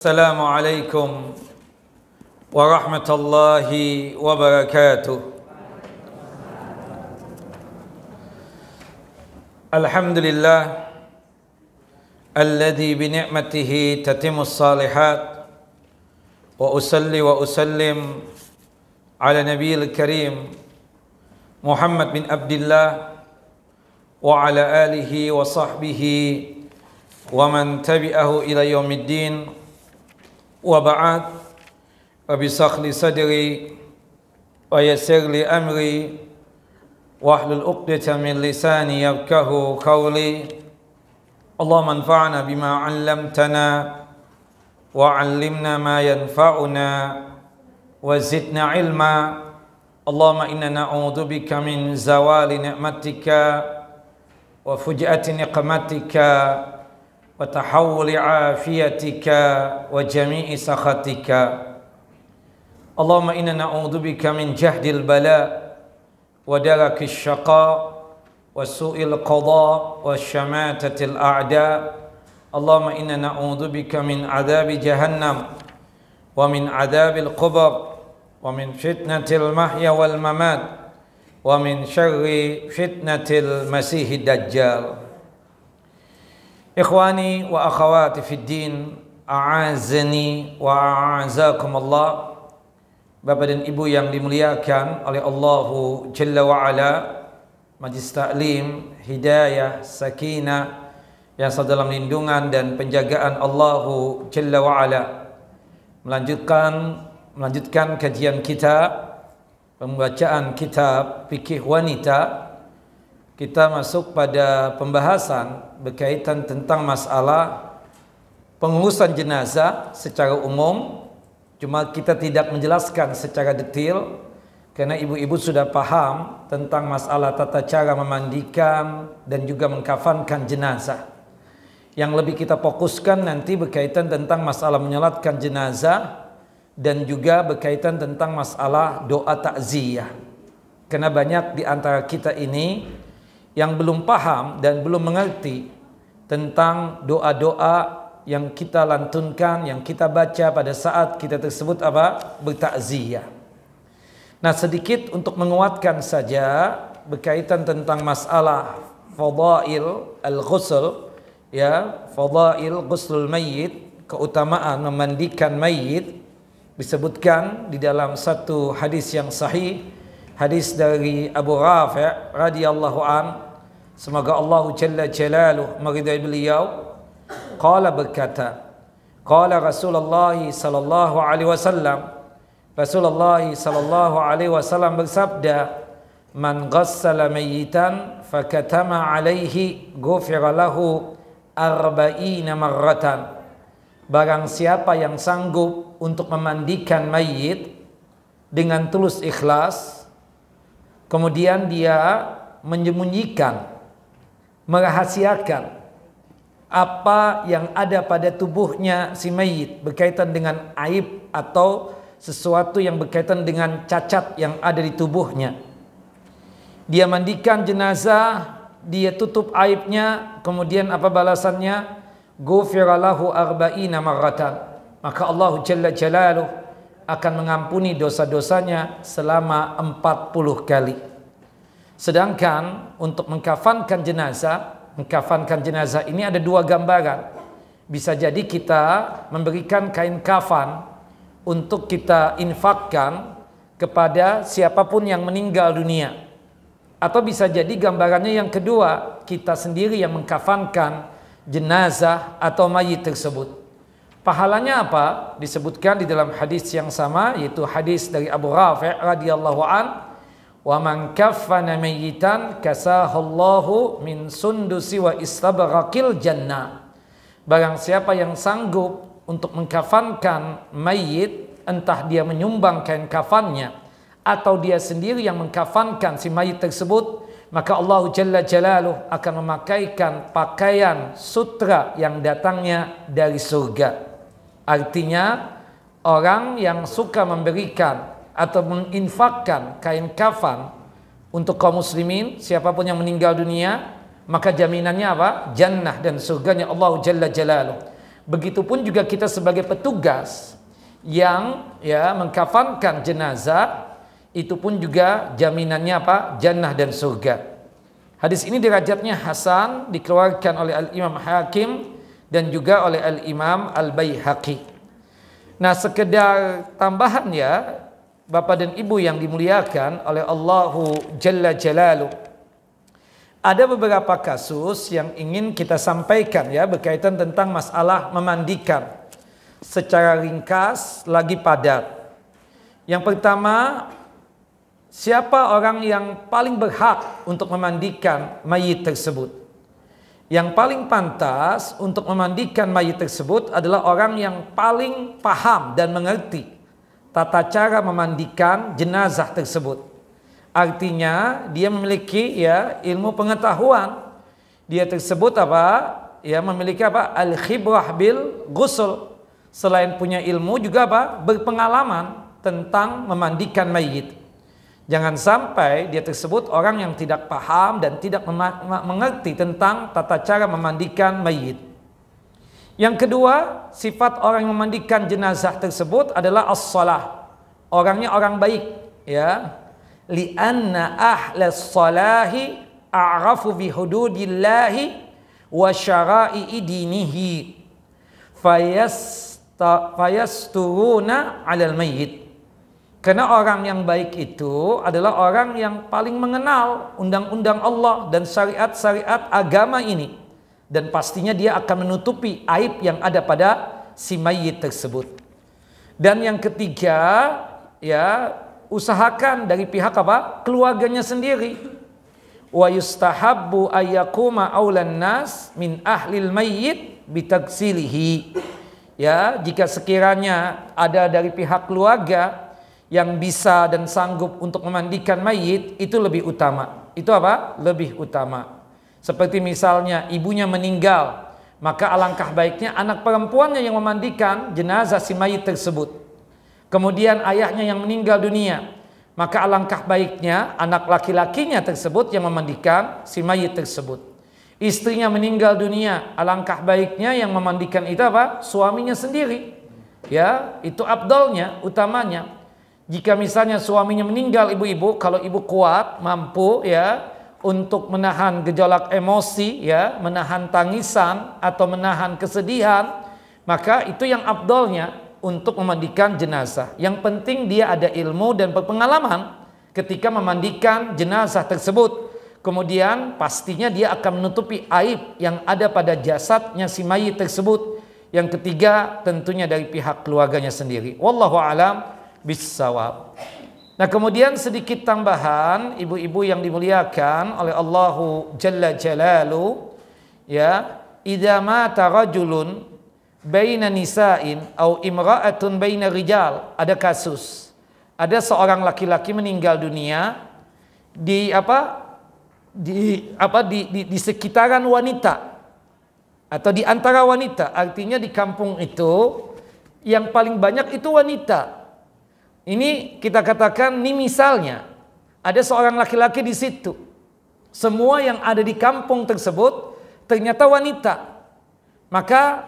Assalamualaikum warahmatullahi wabarakatuh. Alhamdulillah alladzi bi ni'matihi tatimmus salihat, wa usalli wa usallim ala nabiyil karim Muhammad bin Abdullah wa ala alihi wa sahbihi wa man tabi'ahu ila yaumiddin. Wa ba'd, rabbi shrah sadri wa yassir li amri wahlul 'uqdatam min lisani yafqahu qawli. Allahumma anfa'na bima 'allamtana wa 'allimna ma yanfa'una wa zidna ilma. Allahumma inna na'udzubika min zawali ni'matika wa fuj'ati niqmatika wa tahawuli afiyatika wa jami'i sakhatika. Allahumma inna na'udzubika min jahdil bala wa darakis syaqa wa su'il qada wa syamatatil a'da. Allahumma inna na'udzubika min adzabi jahannam wa min adzabil qubur wa min fitnatil mahya wal mamat wa min syarri fitnatil masihid dajjal. Ikhwani wa akhawati fid din, a'azani wa a'azakum Allah. Bapak dan Ibu yang dimuliakan oleh Allahu Jalla wa Ala, Majlis Ta'lim, Hidayah, Sakinah yang dalam lindungan dan penjagaan Allahu Jalla wa Ala. Melanjutkan kajian kita, pembacaan kitab Fikih Wanita. Kita masuk pada pembahasan berkaitan tentang masalah pengurusan jenazah secara umum. Cuma kita tidak menjelaskan secara detail karena ibu-ibu sudah paham tentang masalah tata cara memandikan dan juga mengkafankan jenazah. Yang lebih kita fokuskan nanti berkaitan tentang masalah menyolatkan jenazah dan juga berkaitan tentang masalah doa takziah. Karena banyak di antara kita ini yang belum paham dan belum mengerti tentang doa-doa yang kita lantunkan, yang kita baca pada saat kita tersebut bertakziah. Nah, sedikit untuk menguatkan saja berkaitan tentang masalah fadail al-ghusl, fadail ghuslul mayyit, keutamaan memandikan mayit, disebutkan di dalam satu hadis yang sahih, hadis dari Abu Rafi' radhiyallahu an, semoga Allah Jalla Jalaluhu meridai beliau. Qala berkata, qala Rasulullah sallallahu alaihi wasallam, Rasulullah sallallahu alaihi wasallam bersabda, man ghassala mayyitan fakatama alaihi ghufira lahu 40 marratan. Barang siapa yang sanggup untuk memandikan mayit dengan tulus ikhlas, kemudian dia menyembunyikan, merahasiakan apa yang ada pada tubuhnya si mayit berkaitan dengan aib atau sesuatu yang berkaitan dengan cacat yang ada di tubuhnya. Dia mandikan jenazah, dia tutup aibnya, kemudian apa balasannya? Ghufira lahu 40 marratan. Maka Allah Jalla Jalaluhu akan mengampuni dosa-dosanya selama 40 kali. Sedangkan untuk mengkafankan jenazah ini ada dua gambaran. Bisa jadi kita memberikan kain kafan untuk kita infakkan kepada siapapun yang meninggal dunia. Atau bisa jadi gambarannya yang kedua, kita sendiri yang mengkafankan jenazah atau mayit tersebut. Pahalanya apa? Disebutkan di dalam hadis yang sama, yaitu hadis dari Abu Rafi' radhiyallahu an, wa man kaffana mayyitan kasahallahu min sundusi wa istabraqil jannah. Barang siapa yang sanggup untuk mengkafankan mayit, entah dia menyumbang kain kafannya atau dia sendiri yang mengkafankan si mayit tersebut, maka Allah Jalla Jalaluhu akan memakaikan pakaian sutra yang datangnya dari surga. Artinya orang yang suka memberikan atau menginfakkan kain kafan untuk kaum muslimin, siapapun yang meninggal dunia, maka jaminannya apa? Jannah dan surganya Allah Jalla Jalaluhu. Begitupun juga kita sebagai petugas yang ya mengkafankan jenazah, itu pun juga jaminannya apa? Jannah dan surga. Hadis ini derajatnya hasan, dikeluarkan oleh Al-Imam Hakim dan juga oleh Al-Imam Al-Baihaqi. Nah, sekedar tambahan ya, Bapak dan Ibu yang dimuliakan oleh Allahu Jalla Jalaluh. Ada beberapa kasus yang ingin kita sampaikan ya berkaitan tentang masalah memandikan secara ringkas lagi padat. Yang pertama, siapa orang yang paling berhak untuk memandikan mayit tersebut? Yang paling pantas untuk memandikan mayit tersebut adalah orang yang paling paham dan mengerti tata cara memandikan jenazah tersebut. Artinya dia memiliki ya ilmu pengetahuan. Dia tersebut apa? Ya memiliki apa? Al-khibrah bil ghusl. Selain punya ilmu juga apa? Berpengalaman tentang memandikan mayit. Jangan sampai dia tersebut orang yang tidak paham dan tidak mengerti tentang tata cara memandikan mayit. Yang kedua, sifat orang yang memandikan jenazah tersebut adalah as-salah. Orangnya orang baik, ya. Li'anna ahlas salahi a'rafu bi hududillahi wa syara'i dinihi fayasturuna 'alal mayyit. Karena orang yang baik itu adalah orang yang paling mengenal undang-undang Allah dan syariat-syariat agama ini, dan pastinya dia akan menutupi aib yang ada pada si mayit tersebut. Dan yang ketiga, ya usahakan dari pihak apa? Keluarganya sendiri. Wa yustahabbu ayyakuma aulan nas min ahlil mayyit bitagsilihi. Ya, jika sekiranya ada dari pihak keluarga yang bisa dan sanggup untuk memandikan mayit, itu lebih utama. Itu apa? Lebih utama. Seperti misalnya ibunya meninggal, maka alangkah baiknya anak perempuannya yang memandikan jenazah si mayit tersebut. Kemudian ayahnya yang meninggal dunia, maka alangkah baiknya anak laki-lakinya tersebut yang memandikan si mayit tersebut. Istrinya meninggal dunia, alangkah baiknya yang memandikan itu apa? Suaminya sendiri. Ya, itu afdalnya, utamanya. Jika misalnya suaminya meninggal, ibu-ibu, kalau ibu kuat, mampu ya untuk menahan gejolak emosi, ya, menahan tangisan atau menahan kesedihan, maka itu yang afdalnya untuk memandikan jenazah. Yang penting dia ada ilmu dan berpengalaman ketika memandikan jenazah tersebut. Kemudian pastinya dia akan menutupi aib yang ada pada jasadnya si mayit tersebut. Yang ketiga tentunya dari pihak keluarganya sendiri. Wallahu a'lam bissawab. Nah, kemudian sedikit tambahan ibu-ibu yang dimuliakan oleh Allahu Jalla Jalalu, ya, idza mata rajulun baina nisa'in au imra'atun baina rijal. Ada kasus, ada seorang laki-laki meninggal dunia di sekitaran wanita atau di antara wanita. Artinya di kampung itu yang paling banyak itu wanita. Ini kita katakan, ini misalnya ada seorang laki-laki di situ. Semua yang ada di kampung tersebut ternyata wanita. Maka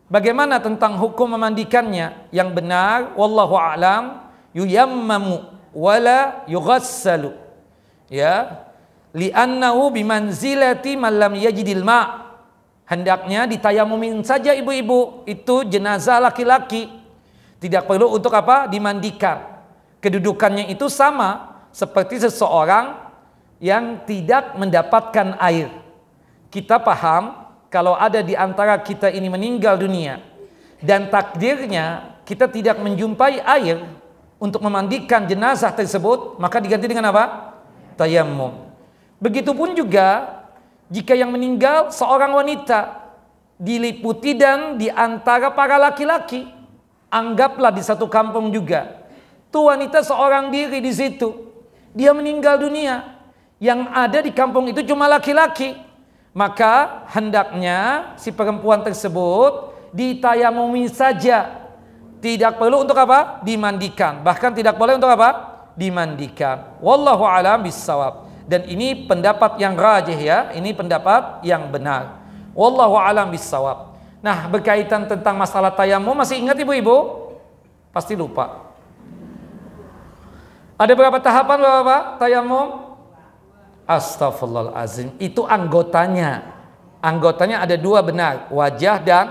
bagaimana tentang hukum memandikannya? Yang benar, wallahu a'lam, yuyammamu wala yughassalu. Ya, li'annahu bimanzilati man lam yajidil ma'. Hendaknya ditayamumin saja ibu-ibu, itu jenazah laki-laki. Tidak perlu untuk apa? Dimandikan. Kedudukannya itu sama seperti seseorang yang tidak mendapatkan air. Kita paham kalau ada di antara kita ini meninggal dunia dan takdirnya kita tidak menjumpai air untuk memandikan jenazah tersebut, maka diganti dengan apa? Tayammum. Begitupun juga jika yang meninggal seorang wanita, diliputi dan di antara para laki-laki. Anggaplah di satu kampung juga, tuh wanita seorang diri di situ, dia meninggal dunia. Yang ada di kampung itu cuma laki-laki. Maka hendaknya si perempuan tersebut ditayamumi saja. Tidak perlu untuk apa? Dimandikan. Bahkan tidak boleh untuk apa? Dimandikan. Wallahu a'lam bissawab. Dan ini pendapat yang rajih ya. Ini pendapat yang benar. Wallahu a'lam bissawab. Nah, berkaitan tentang masalah tayamum, masih ingat ibu-ibu? Pasti lupa. Ada berapa tahapan Bapak tayamum? Astaghfirullahalazim. Itu anggotanya. Anggotanya ada dua benar, wajah dan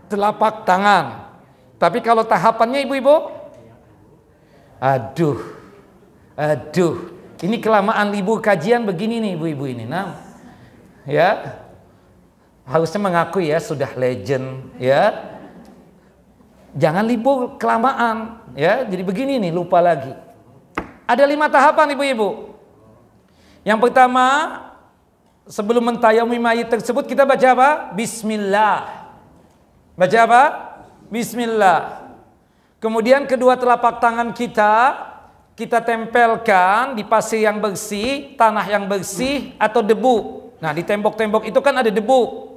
telapak tangan. Tapi kalau tahapannya ibu-ibu? Aduh. Ini kelamaan libur kajian begini nih ibu-ibu ini. Nah, ya. Harusnya mengakui ya sudah legend ya. Jangan libur kelamaan ya. Jadi begini nih, lupa lagi. Ada 5 tahapan ibu-ibu. Yang pertama, sebelum mentayamumi mayit tersebut kita baca apa? Bismillah. Baca apa? Bismillah. Kemudian kedua telapak tangan kita tempelkan di pasir yang bersih, tanah yang bersih atau debu. Nah, di tembok-tembok itu kan ada debu.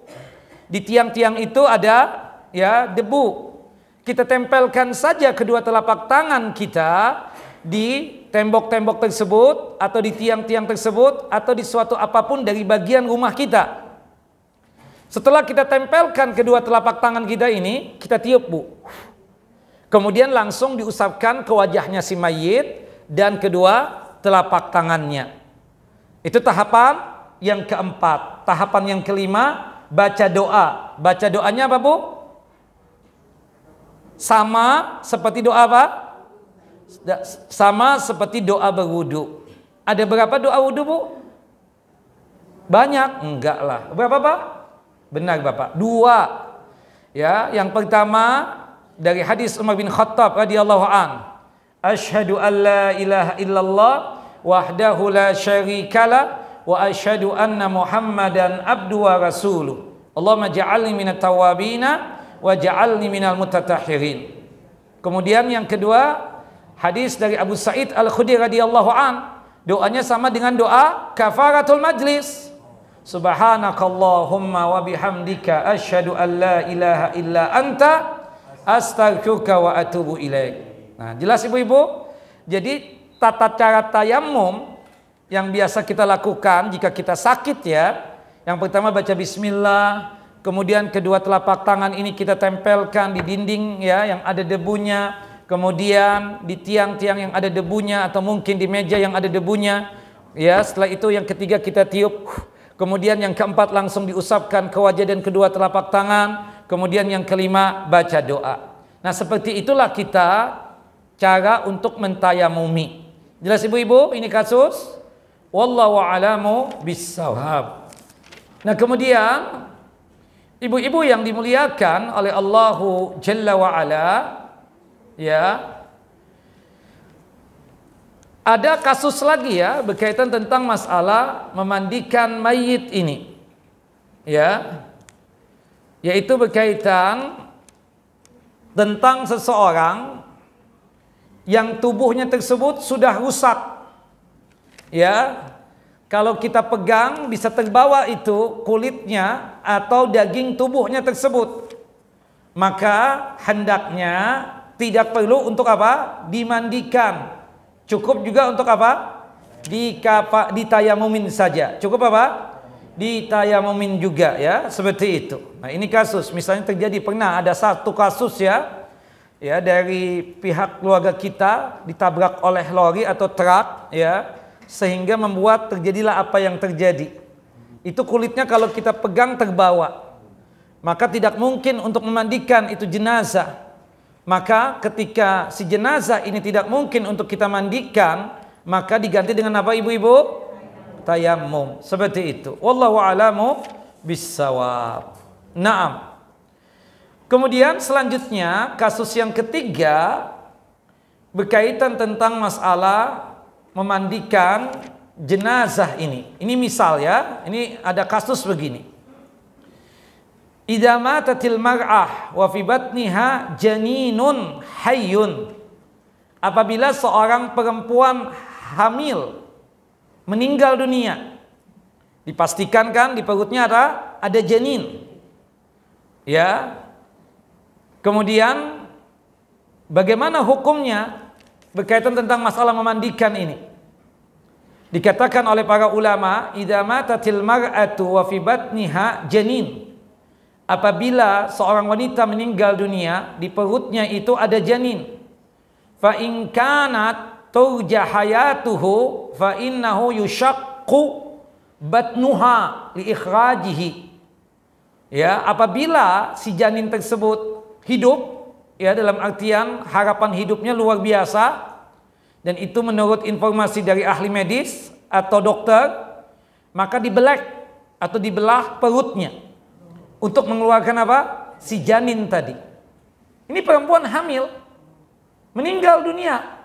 Di tiang-tiang itu ada ya debu. Kita tempelkan saja kedua telapak tangan kita di tembok-tembok tersebut atau di tiang-tiang tersebut atau di suatu apapun dari bagian rumah kita. Setelah kita tempelkan kedua telapak tangan kita ini, kita tiup, Bu. Kemudian langsung diusapkan ke wajahnya si mayit dan kedua telapak tangannya. Itu tahapan yang keempat. Tahapan yang kelima, baca doa. Baca doanya apa, Bu? Sama seperti doa apa? Sama seperti doa berwudu. Ada berapa doa wudu, Bu? Banyak? Enggak lah. Berapa, Pak? Benar, Bapak. 2. Ya, yang pertama dari hadis Umar bin Khattab radhiyallahu an. Asyhadu an la ilaha illallah wahdahu la syarikalah wa asyhadu anna Muhammadan abdu wa rasuluh. Allahumma ja'alni minat tawabina wa ja'alni minal mutatahhirin. Kemudian yang kedua, hadis dari Abu Sa'id Al-Khudri radhiyallahu an. Doanya sama dengan doa kafaratul majlis. Subhanakallahumma wa bihamdika asyhadu an la ilaha illa anta astaghfiruka wa atubu ilaik. Nah, jelas ibu-ibu? Jadi tata cara tayamum yang biasa kita lakukan jika kita sakit ya. Yang pertama baca bismillah, kemudian kedua telapak tangan ini kita tempelkan di dinding ya yang ada debunya, kemudian di tiang-tiang yang ada debunya atau mungkin di meja yang ada debunya. Ya, setelah itu yang ketiga kita tiup. Kemudian yang keempat langsung diusapkan ke wajah dan kedua telapak tangan. Kemudian yang kelima baca doa. Nah, seperti itulah kita cara untuk mentayamumi. Jelas ibu-ibu? Ini kasus. Wallahu a'lamu bissawab. Nah, kemudian ibu-ibu yang dimuliakan oleh Allahu Jalla wa Ala, ya. Ada kasus lagi ya berkaitan tentang masalah memandikan mayit ini. Ya. Yaitu berkaitan tentang seseorang yang tubuhnya tersebut sudah rusak. Ya. Kalau kita pegang bisa terbawa itu kulitnya atau daging tubuhnya tersebut. Maka hendaknya tidak perlu untuk apa? Dimandikan. Cukup juga untuk apa? Ditayamumin saja. Cukup apa? Ditayamumin juga ya, seperti itu. Nah, ini kasus misalnya terjadi pernah ada satu kasus ya dari pihak keluarga kita ditabrak oleh lori atau truk ya, sehingga membuat terjadilah apa yang terjadi. Itu kulitnya kalau kita pegang terbawa. Maka tidak mungkin untuk memandikan itu jenazah. Maka ketika si jenazah ini tidak mungkin untuk kita mandikan, maka diganti dengan apa ibu-ibu? Tayamum. Seperti itu. Wallahu a'lamu bissawab. Naam. Kemudian selanjutnya kasus yang ketiga berkaitan tentang masalah memandikan jenazah ini. Ini misal ya, ini ada kasus begini. Idza matatil mar'ah wa fi batniha janinun hayyun. Apabila seorang perempuan hamil meninggal dunia, dipastikan kan di perutnya ada janin. Ya. Kemudian bagaimana hukumnya berkaitan tentang masalah memandikan ini? Dikatakan oleh para ulama, idza matatil mar'atu wa fi batniha janin. apabila seorang wanita meninggal dunia, di perutnya itu ada janin. Fa in kanat turja hayatuhu fa innahu yushaqqu batnuha li ikhrajihi. Ya, apabila si janin tersebut hidup, ya dalam artian harapan hidupnya luar biasa, dan itu menurut informasi dari ahli medis atau dokter, maka dibelek atau dibelah perutnya untuk mengeluarkan apa? Si janin tadi. Ini perempuan hamil, meninggal dunia.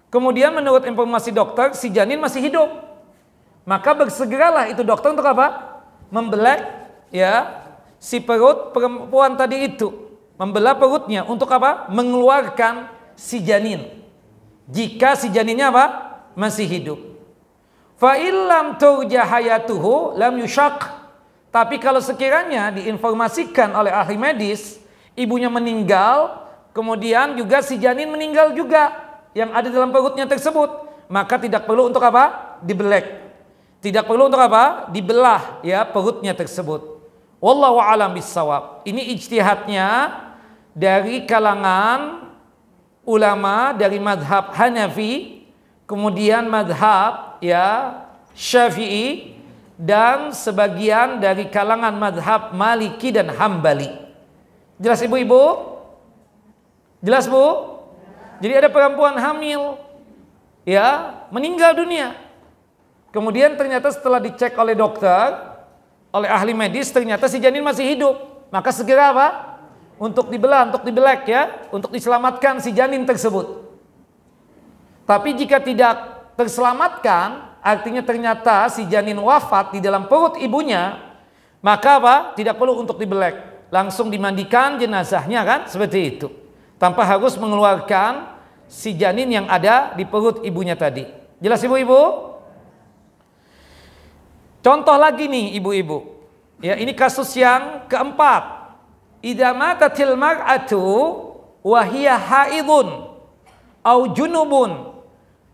Kemudian menurut informasi dokter, si janin masih hidup. Maka bersegeralah itu dokter untuk apa? Membelek, ya, si perut perempuan tadi itu, membelah perutnya untuk apa? Mengeluarkan si janin. Jika si janinnya apa? Masih hidup. Fa illam turja hayatuhu lam yushaq. Tapi kalau sekiranya diinformasikan oleh ahli medis, ibunya meninggal, kemudian juga si janin meninggal juga yang ada dalam perutnya tersebut, maka tidak perlu untuk apa? Dibelek. Tidak perlu untuk apa? Dibelah, ya, perutnya tersebut. Wallahu a'lam bissawab. Ini ijtihadnya dari kalangan ulama dari madhab Hanafi, kemudian madhab, ya, Syafi'i, dan sebagian dari kalangan madhab Maliki dan Hambali. Jelas ibu-ibu? Jelas bu? Jadi ada perempuan hamil, ya, meninggal dunia. Kemudian ternyata setelah dicek oleh dokter, oleh ahli medis, ternyata si janin masih hidup. Maka segera apa? Untuk dibelah, untuk dibelek, ya, untuk diselamatkan si janin tersebut. Tapi jika tidak terselamatkan, artinya ternyata si janin wafat di dalam perut ibunya, maka apa? Tidak perlu untuk dibelek, langsung dimandikan jenazahnya, kan? Seperti itu. Tanpa harus mengeluarkan si janin yang ada di perut ibunya tadi. Jelas ibu-ibu? Contoh lagi nih ibu-ibu. Ya, ini kasus yang keempat. Idza matatil mar'atu wa hiya haidun au junubun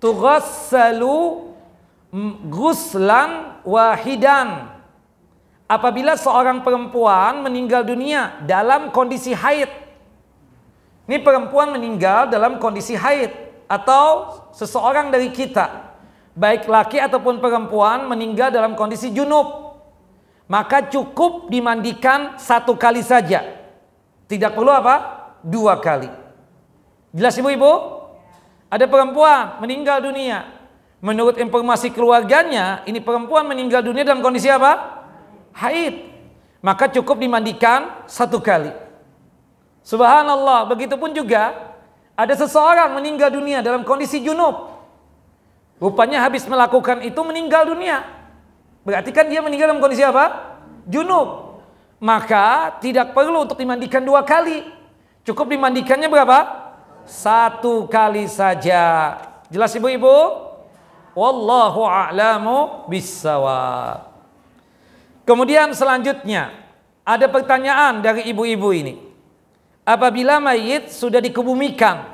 tughassalu ghuslan wahidan. Apabila seorang perempuan meninggal dunia dalam kondisi haid. Ini perempuan meninggal dalam kondisi haid, atau seseorang dari kita, baik laki ataupun perempuan, meninggal dalam kondisi junub, maka cukup dimandikan 1 kali saja. Tidak perlu apa? 2 kali. Jelas ibu-ibu? Ada perempuan meninggal dunia. Menurut informasi keluarganya, ini perempuan meninggal dunia dalam kondisi apa? Haid. Maka cukup dimandikan 1 kali. Subhanallah, begitupun juga ada seseorang meninggal dunia dalam kondisi junub. Rupanya habis melakukan itu meninggal dunia. Berarti kan dia meninggal dalam kondisi apa? Junub. Maka tidak perlu untuk dimandikan 2 kali. Cukup dimandikannya berapa? 1 kali saja. Jelas ibu-ibu? Wallahu a'lamu bissawab. Kemudian selanjutnya ada pertanyaan dari ibu-ibu ini. Apabila mayit sudah dikebumikan,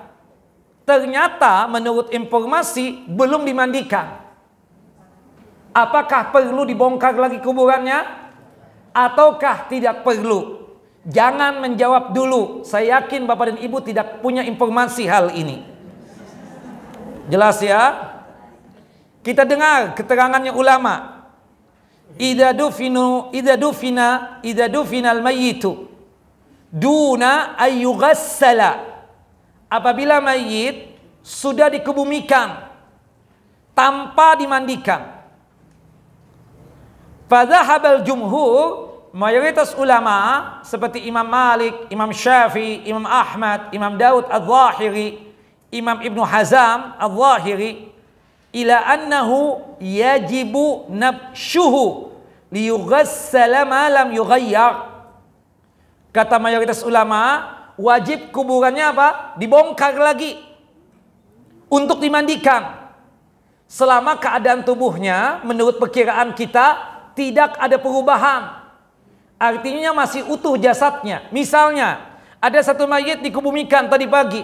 ternyata menurut informasi belum dimandikan, apakah perlu dibongkar lagi kuburannya ataukah tidak perlu? Jangan menjawab dulu. Saya yakin bapak dan ibu tidak punya informasi hal ini. Jelas ya? Kita dengar keterangannya ulama. Idza dufinal mayyitu duna ayyughassala. Apabila mayit sudah dikebumikan tanpa dimandikan, fadhahabal jumhur, mayoritas ulama seperti Imam Malik, Imam Syafi'i, Imam Ahmad, Imam Daud Al-Zahiri, Imam Ibnu Hazam Al-Zahiri, ila annahu yajibu nabshuhu liyughassala ma lam yughayyar. Kata mayoritas ulama, wajib kuburannya apa? Dibongkar lagi untuk dimandikan selama keadaan tubuhnya menurut perkiraan kita tidak ada perubahan. Artinya masih utuh jasadnya. Misalnya ada satu mayit dikebumikan tadi pagi,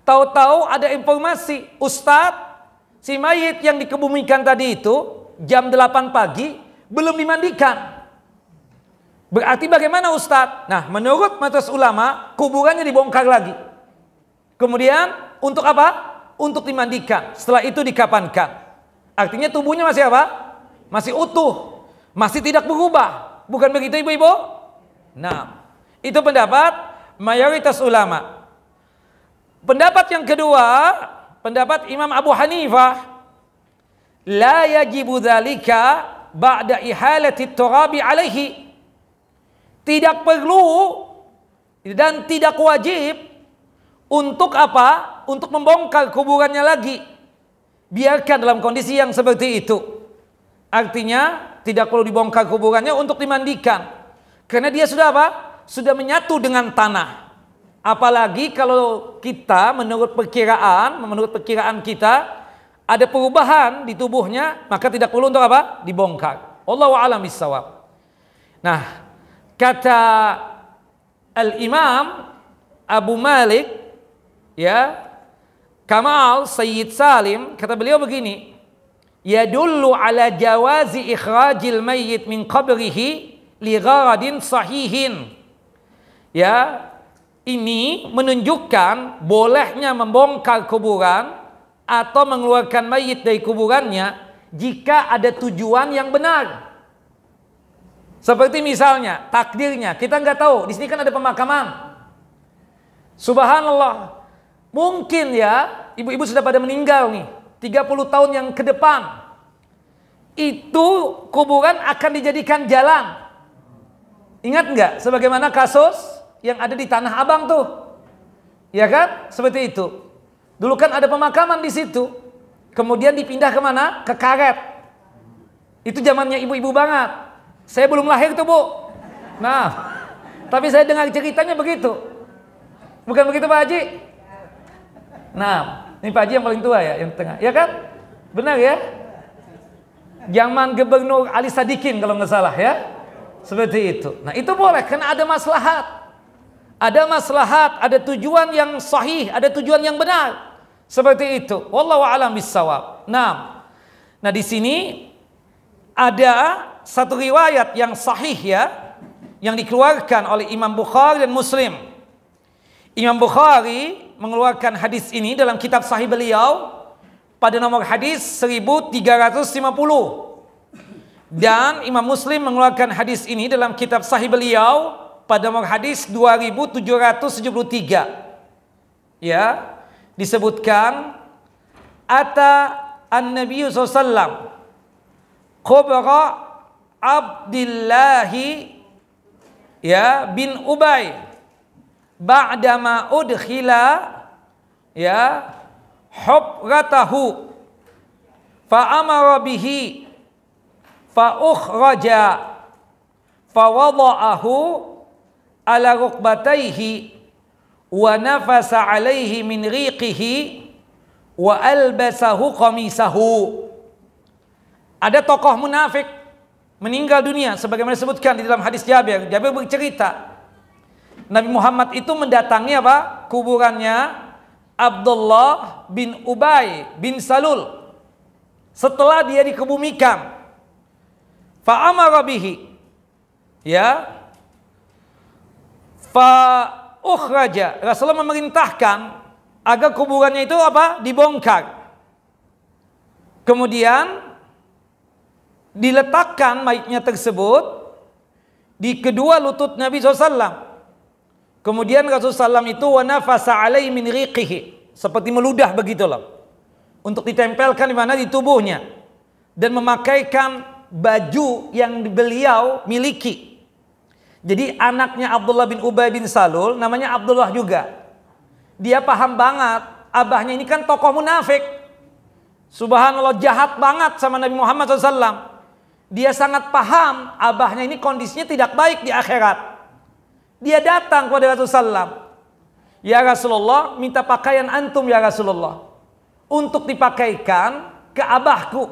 tahu-tahu ada informasi, Ustadz, si mayit yang dikebumikan tadi itu jam 8 pagi belum dimandikan. Berarti bagaimana Ustadz? Nah, menurut mayoritas ulama, kuburannya dibongkar lagi. Kemudian untuk apa? Untuk dimandikan. Setelah itu dikafankan. Artinya tubuhnya masih apa? Masih utuh. Masih tidak berubah. Bukan begitu ibu-ibu? Nah, itu pendapat mayoritas ulama. Pendapat yang kedua, pendapat Imam Abu Hanifah, la yajibu dzalika ba'da ihalati turabi alaihi. Tidak perlu dan tidak wajib untuk apa? Untuk membongkar kuburannya lagi. Biarkan dalam kondisi yang seperti itu. Artinya tidak perlu dibongkar kuburannya untuk dimandikan. Karena dia sudah apa? Sudah menyatu dengan tanah. Apalagi kalau kita menurut perkiraan kita ada perubahan di tubuhnya, maka tidak perlu untuk apa? Dibongkar. Wallahu a'lam bissawab. Nah, kata Al-Imam Abu Malik, ya, Kamal Sayyid Salim, kata beliau begini, yadullu ala jawazi ikhrajil mayyit min qabrihi li gharadin sahihin. Ya, ini menunjukkan bolehnya membongkar kuburan atau mengeluarkan mayit dari kuburannya jika ada tujuan yang benar. Seperti misalnya, takdirnya, kita nggak tahu, di sini kan ada pemakaman. Subhanallah, mungkin ya, ibu-ibu sudah pada meninggal nih, 30 tahun yang ke depan. Itu kuburan akan dijadikan jalan. Ingat nggak, sebagaimana kasus yang ada di Tanah Abang tuh. Ya kan, seperti itu. Dulu kan ada pemakaman di situ. Kemudian dipindah kemana? Ke karet. Itu zamannya ibu-ibu banget. Saya belum lahir tuh Bu. Nah, tapi saya dengar ceritanya begitu. Bukan begitu Pak Haji? Nah, ini Pak Haji yang paling tua ya, yang tengah. Ya kan? Benar ya? Zaman Gubernur Ali Sadikin kalau nggak salah ya. Seperti itu. Nah, itu boleh karena ada maslahat. Ada maslahat, ada tujuan yang sahih, ada tujuan yang benar. Seperti itu. Wallahu a'lam bissawab. Nah, di sini ada satu riwayat yang sahih ya, yang dikeluarkan oleh Imam Bukhari dan Muslim. Imam Bukhari mengeluarkan hadis ini dalam kitab sahih beliau pada nomor hadis 1350. Dan Imam Muslim mengeluarkan hadis ini dalam kitab sahih beliau pada nomor hadis 2773. Ya, disebutkan ata an-nabiy sallallahu alaihi wasallam qabra Abdillahi ya bin Ubay ba'dama udkhila ya hubratahu fa amara bihi fa ukhraja fa wada'ahu ala rukbatayhi wa nafasa alaihi min riqihi wa albasahu qamisahu. Ada tokoh munafik meninggal dunia sebagaimana disebutkan di dalam hadis Jabir. Jabir bercerita, Nabi Muhammad itu mendatangi apa? Kuburannya Abdullah bin Ubay bin Salul setelah dia dikebumikan. Fa amara bihi ya fa ukhraja, Rasulullah memerintahkan agar kuburannya itu apa? Dibongkar. Kemudian diletakkan mayitnya tersebut di kedua lutut Nabi SAW. Kemudian Rasulullah SAW itu wa nafasa alaihi min riqihi, seperti meludah begitulah, untuk ditempelkan di mana? Di tubuhnya, dan memakaikan baju yang beliau miliki. Jadi anaknya Abdullah bin Ubay bin Salul namanya Abdullah juga. Dia paham banget, abahnya ini kan tokoh munafik. Subhanallah, jahat banget sama Nabi Muhammad SAW. Dia sangat paham abahnya ini kondisinya tidak baik di akhirat. Dia datang kepada Rasulullah, ya Rasulullah, minta pakaian antum ya Rasulullah, untuk dipakaikan ke abahku.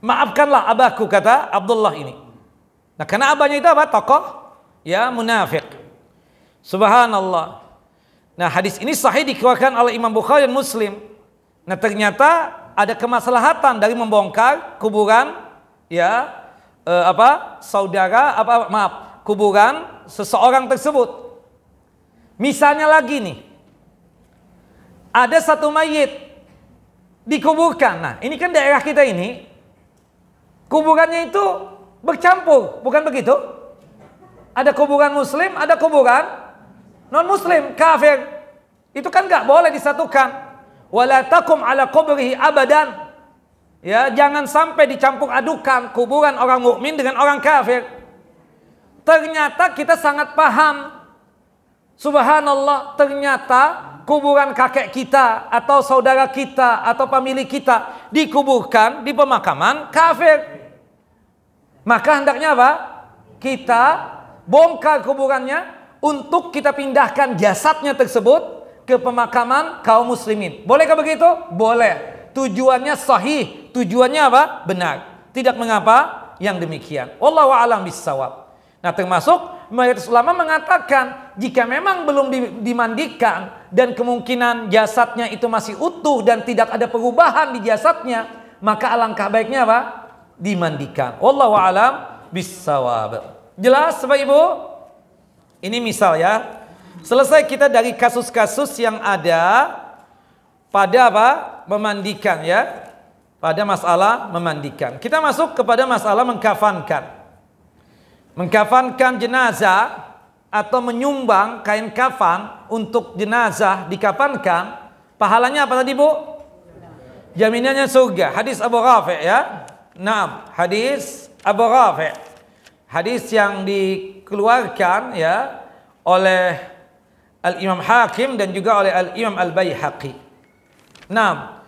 Maafkanlah abahku, kata Abdullah ini. Nah, karena abahnya itu apa? Tokoh ya munafik. Subhanallah. Nah, hadis ini sahih dikeluarkan oleh Imam Bukhari dan Muslim. Nah, ternyata ada kemaslahatan dari membongkar kuburan ya kuburan seseorang tersebut. Misalnya lagi nih, ada satu mayit dikuburkan. Nah, ini kan daerah kita ini, kuburannya itu bercampur, bukan begitu? Ada kuburan muslim, ada kuburan non-muslim, kafir. Itu kan nggak boleh disatukan. Wala takum ala kubrihi abadan. Ya, jangan sampai dicampur adukan kuburan orang mukmin dengan orang kafir. Ternyata kita sangat paham. Subhanallah, ternyata kuburan kakek kita atau saudara kita atau pemilik kita dikuburkan di pemakaman kafir. Maka hendaknya apa? Kita bongkar kuburannya untuk kita pindahkan jasadnya tersebut ke pemakaman kaum muslimin. Bolehkah begitu? Boleh. Tujuannya sahih, tujuannya apa? Benar. Tidak mengapa yang demikian. Wallahu a'lam bissawab. Nah, termasuk mayoritas ulama mengatakan jika memang belum dimandikan dan kemungkinan jasadnya itu masih utuh dan tidak ada perubahan di jasadnya, maka alangkah baiknya apa? Dimandikan. Wallahu a'lam bissawab. Jelas Bapak Ibu? Ini misal ya. Selesai kita dari kasus-kasus yang ada pada apa? Memandikan ya. Pada masalah memandikan. Kita masuk kepada masalah mengkafankan. Mengkafankan jenazah atau menyumbang kain kafan untuk jenazah dikafankan, pahalanya apa tadi Bu? Jaminannya surga. Hadis Abu Rafi' ya. Nah, hadis Abu Rafi'. Hadis yang dikeluarkan ya oleh Al-Imam Hakim dan juga oleh Al-Imam Al-Baihaqi. Nah,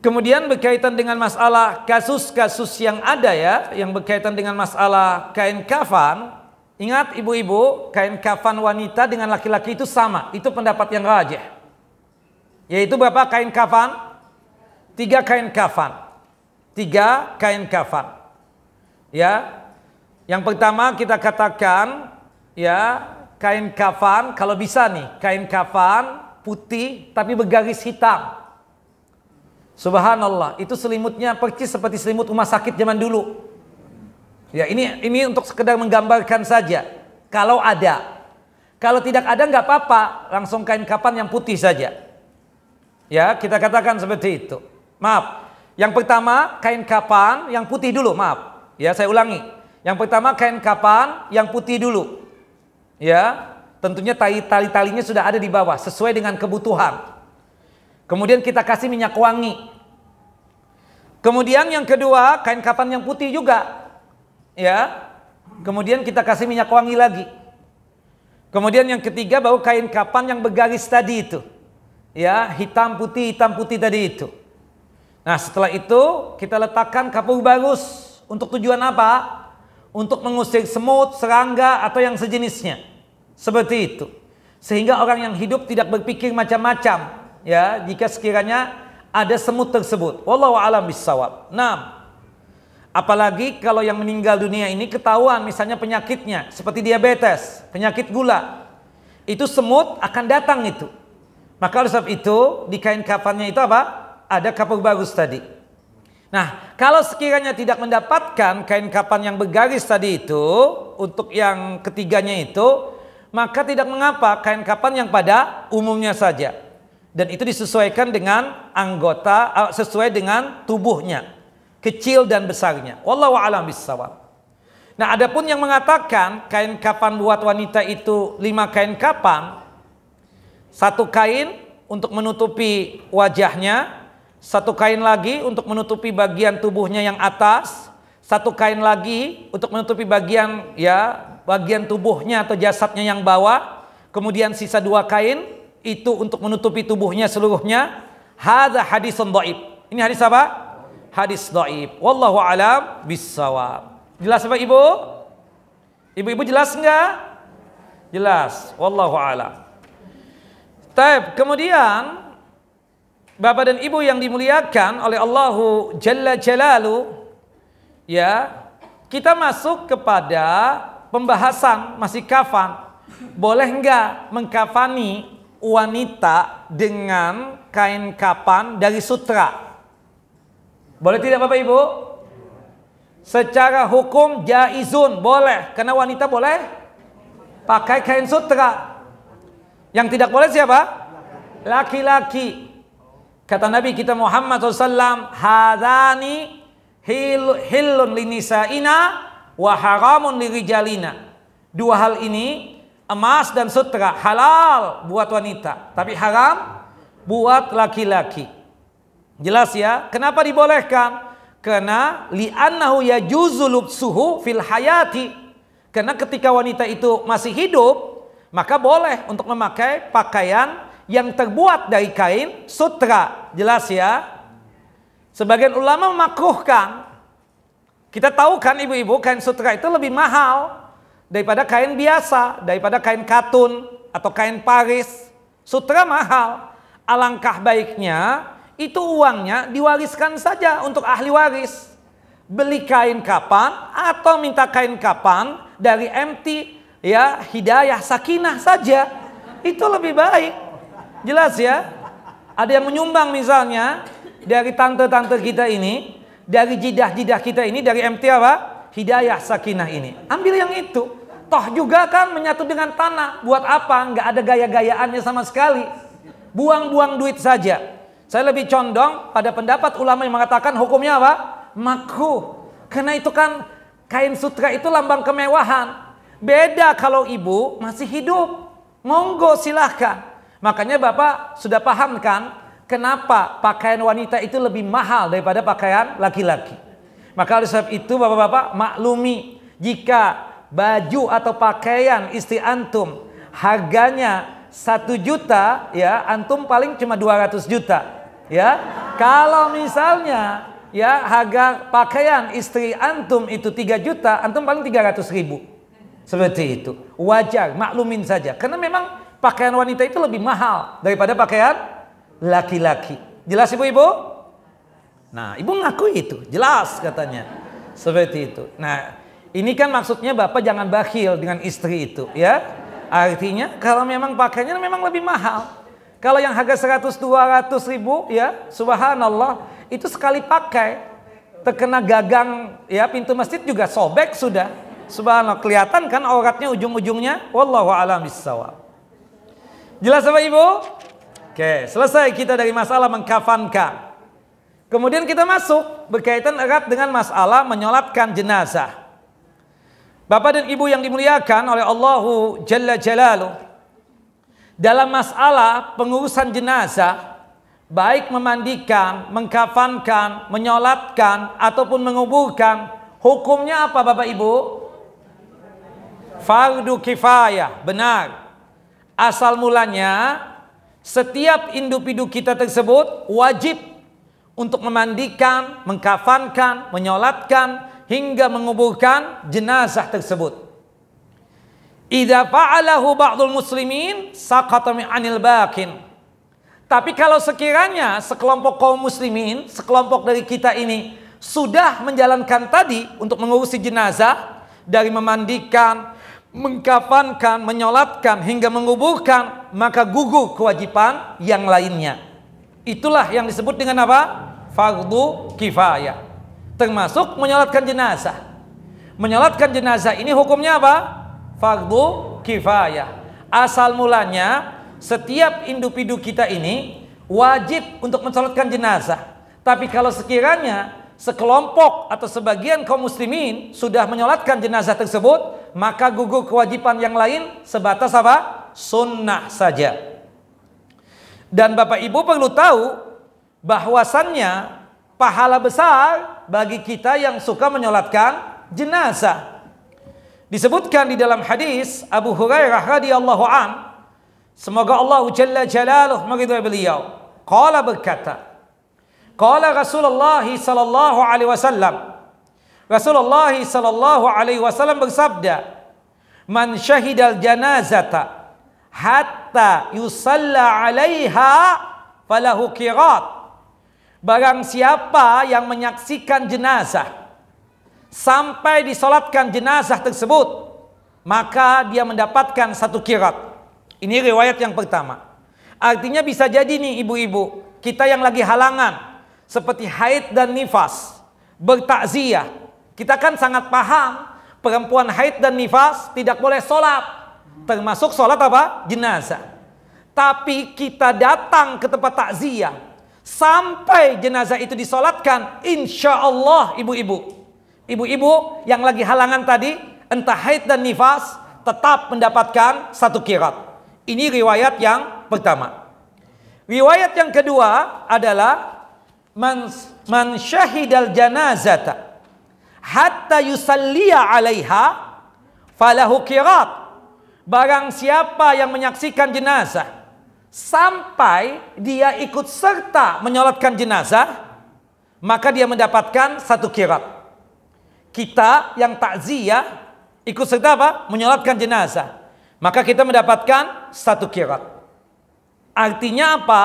kemudian berkaitan dengan masalah kasus-kasus yang ada ya, yang berkaitan dengan masalah kain kafan. Ingat ibu-ibu, kain kafan wanita dengan laki-laki itu sama. Itu pendapat yang rajih. Yaitu berapa kain kafan? 3 kain kafan. 3 kain kafan. Ya. Yang pertama kita katakan ya, kain kafan, kalau bisa nih, kain kafan putih tapi bergaris hitam. Subhanallah, itu selimutnya persis seperti selimut rumah sakit zaman dulu. Ya, ini untuk sekedar menggambarkan saja. Kalau ada. Kalau tidak ada nggak apa-apa, langsung kain kafan yang putih saja. Ya, kita katakan seperti itu. Maaf. Yang pertama kain kafan yang putih dulu, maaf. Ya, saya ulangi. Yang pertama kain kafan yang putih dulu. Ya, tentunya tali-talinya sudah ada di bawah sesuai dengan kebutuhan. Kemudian kita kasih minyak wangi. Kemudian yang kedua kain kafan yang putih juga. Ya. Kemudian kita kasih minyak wangi lagi. Kemudian yang ketiga baru kain kafan yang bergaris tadi itu. Ya, hitam putih tadi itu. Nah, setelah itu kita letakkan kapur bagus. Untuk tujuan apa? Untuk mengusir semut, serangga atau yang sejenisnya. Seperti itu. Sehingga orang yang hidup tidak berpikir macam-macam ya, jika sekiranya ada semut tersebut. Wallahu a'lam bissawab. Nah, apalagi kalau yang meninggal dunia ini ketahuan misalnya penyakitnya seperti diabetes, penyakit gula. Itu semut akan datang itu. Maka oleh sebab itu di kain kafannya itu apa? Ada kapur bagus tadi. Nah, kalau sekiranya tidak mendapatkan kain kafan yang bergaris tadi itu, untuk yang ketiganya itu, maka tidak mengapa kain kafan yang pada umumnya saja. Dan itu disesuaikan dengan anggota, sesuai dengan tubuhnya, kecil dan besarnya. Wallahu a'lam bissawab. Nah, adapun yang mengatakan kain kafan buat wanita itu 5 kain kafan, 1 kain untuk menutupi wajahnya, 1 kain lagi untuk menutupi bagian tubuhnya yang atas, 1 kain lagi untuk menutupi bagian bagian tubuhnya atau jasadnya yang bawah, kemudian sisa 2 kain itu untuk menutupi tubuhnya seluruhnya. Hadza hadisun dhaif. Ini hadis apa? Hadis dhaif. Wallahu a'lam bissawab. Jelas Bapak Ibu? Ibu-ibu jelas enggak? Jelas. Wallahu a'lam. Taib. Kemudian Bapak dan Ibu yang dimuliakan oleh Allahu Jalla Jalalu, ya, kita masuk kepada pembahasan masih kafan. Boleh enggak mengkafani wanita dengan kain kafan dari sutra? Boleh tidak Bapak Ibu? Secara hukum jaizun, boleh, karena wanita boleh pakai kain sutra. Yang tidak boleh siapa? Laki-laki. Kata Nabi kita Muhammad SAW, hadani hillun linisa'ina wa haramun lirijalina. Dua hal ini, emas dan sutra, halal buat wanita, tapi haram buat laki-laki. Jelas ya? Kenapa dibolehkan? Karena li'annahu yajuzu lubsuhu fil hayati. Karena ketika wanita itu masih hidup, maka boleh untuk memakai pakaian yang terbuat dari kain sutra. Jelas ya? Sebagian ulama memakruhkan. Kita tahu kan ibu-ibu, kain sutra itu lebih mahal daripada kain biasa, daripada kain katun atau kain Paris. Sutra mahal. Alangkah baiknya itu uangnya diwariskan saja untuk ahli waris. Beli kain kapan atau minta kain kapan dari MT ya, Hidayah Sakinah saja. Itu lebih baik. Jelas ya? Ada yang menyumbang misalnya dari tante-tante kita ini, dari jidah-jidah kita ini, dari MT apa? Hidayah Sakinah ini. Ambil yang itu. Toh juga kan menyatu dengan tanah. Buat apa? Nggak ada gaya-gayaannya sama sekali. Buang-buang duit saja. Saya lebih condong pada pendapat ulama yang mengatakan hukumnya apa? Makruh. Karena itu kan kain sutra itu lambang kemewahan. Beda kalau ibu masih hidup. Monggo silahkan. Makanya Bapak sudah paham kan kenapa pakaian wanita itu lebih mahal daripada pakaian laki-laki. Maka oleh sebab itu Bapak-bapak maklumi, jika baju atau pakaian istri antum harganya 1 juta, ya antum paling cuma 200 juta. Ya, kalau misalnya ya harga pakaian istri antum itu 3 juta, antum paling 300.000. Seperti itu. Wajar, maklumin saja. Karena memang pakaian wanita itu lebih mahal daripada pakaian laki-laki. Jelas ibu-ibu? Nah, ibu ngaku itu. Jelas katanya. Seperti itu. Nah, ini kan maksudnya Bapak jangan bakhil dengan istri itu. Ya, artinya kalau memang pakaiannya memang lebih mahal. Kalau yang harga 100-200 ribu, ya subhanallah, itu sekali pakai terkena gagang ya pintu masjid juga sobek sudah. Subhanallah, kelihatan kan auratnya ujung-ujungnya. Wallahu a'lam bishawab. Jelas Bapak Ibu? Oke, selesai kita dari masalah mengkafankan. Kemudian kita masuk berkaitan erat dengan masalah menyolatkan jenazah. Bapak dan Ibu yang dimuliakan oleh Allahu Jalla Jalaluh, dalam masalah pengurusan jenazah, baik memandikan, mengkafankan, menyolatkan, ataupun menguburkan, hukumnya apa Bapak Ibu? Fardu kifayah, benar. Asal mulanya setiap individu kita tersebut wajib untuk memandikan, mengkafankan, menyolatkan, hingga menguburkan jenazah tersebut. Idza fa'alahu ba'dul muslimin saqata anil baqin. Tapi kalau sekiranya sekelompok kaum muslimin, sekelompok dari kita ini sudah menjalankan tadi untuk mengurusi jenazah, dari memandikan, mengkafankan, menyolatkan hingga menguburkan, maka gugur kewajiban yang lainnya. Itulah yang disebut dengan apa? Fardu kifayah. Termasuk menyolatkan jenazah. Menyolatkan jenazah ini hukumnya apa? Fardu kifayah. Asal mulanya setiap individu kita ini wajib untuk mensolatkan jenazah. Tapi kalau sekiranya sekelompok atau sebagian kaum muslimin sudah menyolatkan jenazah tersebut, maka gugur kewajiban yang lain sebatas apa? Sunnah saja. Dan Bapak Ibu perlu tahu bahwasannya pahala besar bagi kita yang suka menyolatkan jenazah. Disebutkan di dalam hadis Abu Hurairah radhiyallahu an, semoga Allah Jalla Jalaluhu meridhai beliau, qala berkata, qala Rasulullah sallallahu alaihi wasallam, Rasulullah sallallahu alaihi wasallam bersabda, man syahidal janazata hatta yusalla 'alaiha falahu qirat. Barang siapa yang menyaksikan jenazah sampai disolatkan jenazah tersebut, maka dia mendapatkan 1 qirat. Ini riwayat yang pertama. Artinya bisa jadi nih ibu-ibu, kita yang lagi halangan seperti haid dan nifas, bertakziah, Kita kan sangat paham perempuan haid dan nifas tidak boleh sholat, termasuk sholat apa? Jenazah. Tapi kita datang ke tempat takziah sampai jenazah itu disolatkan, insya Allah ibu-ibu yang lagi halangan tadi, entah haid dan nifas, tetap mendapatkan 1 qirat. Ini riwayat yang pertama. Riwayat yang kedua adalah man syahidal janazata hatta yusalliya 'alaiha falahu qirat. Barang siapa yang menyaksikan jenazah sampai dia ikut serta menyolatkan jenazah, maka dia mendapatkan 1 qirat. Kita yang takziah ikut serta apa? Menyolatkan jenazah, maka kita mendapatkan 1 qirat. Artinya apa?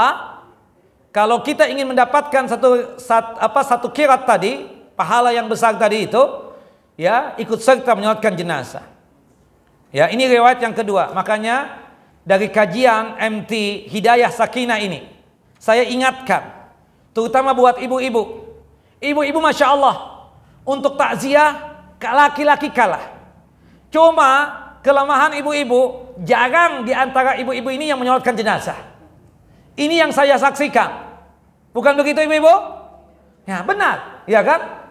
Kalau kita ingin mendapatkan satu qirat tadi, pahala yang besar tadi itu, ya, ikut serta menyolatkan jenazah. Ya, ini riwayat yang kedua. Makanya dari kajian MT Hidayah Sakinah ini, saya ingatkan, terutama buat ibu-ibu. Ibu-ibu Masya Allah, untuk takziah laki-laki kalah. Cuma kelemahan ibu-ibu, jarang di antara ibu-ibu ini yang menyolatkan jenazah. Ini yang saya saksikan. Bukan begitu ibu-ibu? Ya benar, ya kan?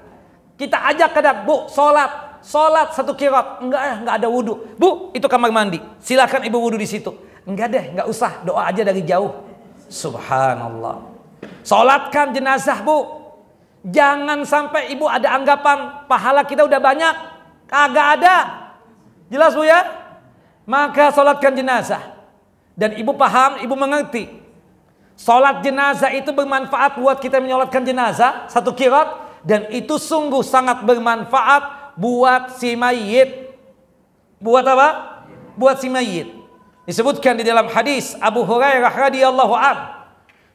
Kita ajak kadang, Bu, sholat 1 qirat. Enggak ada wudhu. Bu, itu kamar mandi. Silakan ibu wudhu di situ. Enggak deh, enggak usah. Doa aja dari jauh. Subhanallah. Sholatkan jenazah, Bu. Jangan sampai ibu ada anggapan pahala kita udah banyak. Kagak ada. Jelas, Bu ya? Maka sholatkan jenazah. Dan ibu paham, ibu mengerti. Sholat jenazah itu bermanfaat buat kita menyolatkan jenazah 1 qirat. Dan itu sungguh sangat bermanfaat buat si mayit. Buat apa? Buat si mayit. Disebutkan di dalam hadis Abu Hurairah radhiyallahu an.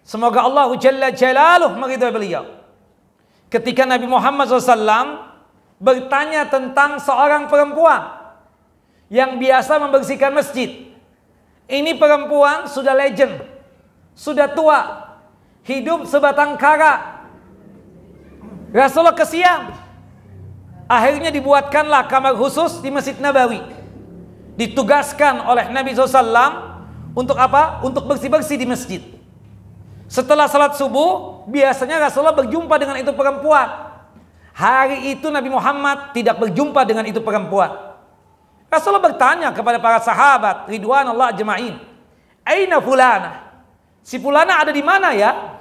Semoga Allah Jalla Jalaluh meridhai beliau. Ketika Nabi Muhammad SAW bertanya tentang seorang perempuan yang biasa membersihkan masjid. Ini perempuan sudah legend, sudah tua, hidup sebatang kara. Rasulullah kesian. Akhirnya dibuatkanlah kamar khusus di Masjid Nabawi. Ditugaskan oleh Nabi SAW untuk apa? Untuk bersih-bersih di masjid. Setelah salat subuh, biasanya Rasulullah berjumpa dengan itu perempuan. Hari itu Nabi Muhammad tidak berjumpa dengan itu perempuan. Rasulullah bertanya kepada para sahabat ridwanullah ajma'in, "Aina fulana?" Si fulana ada di mana ya?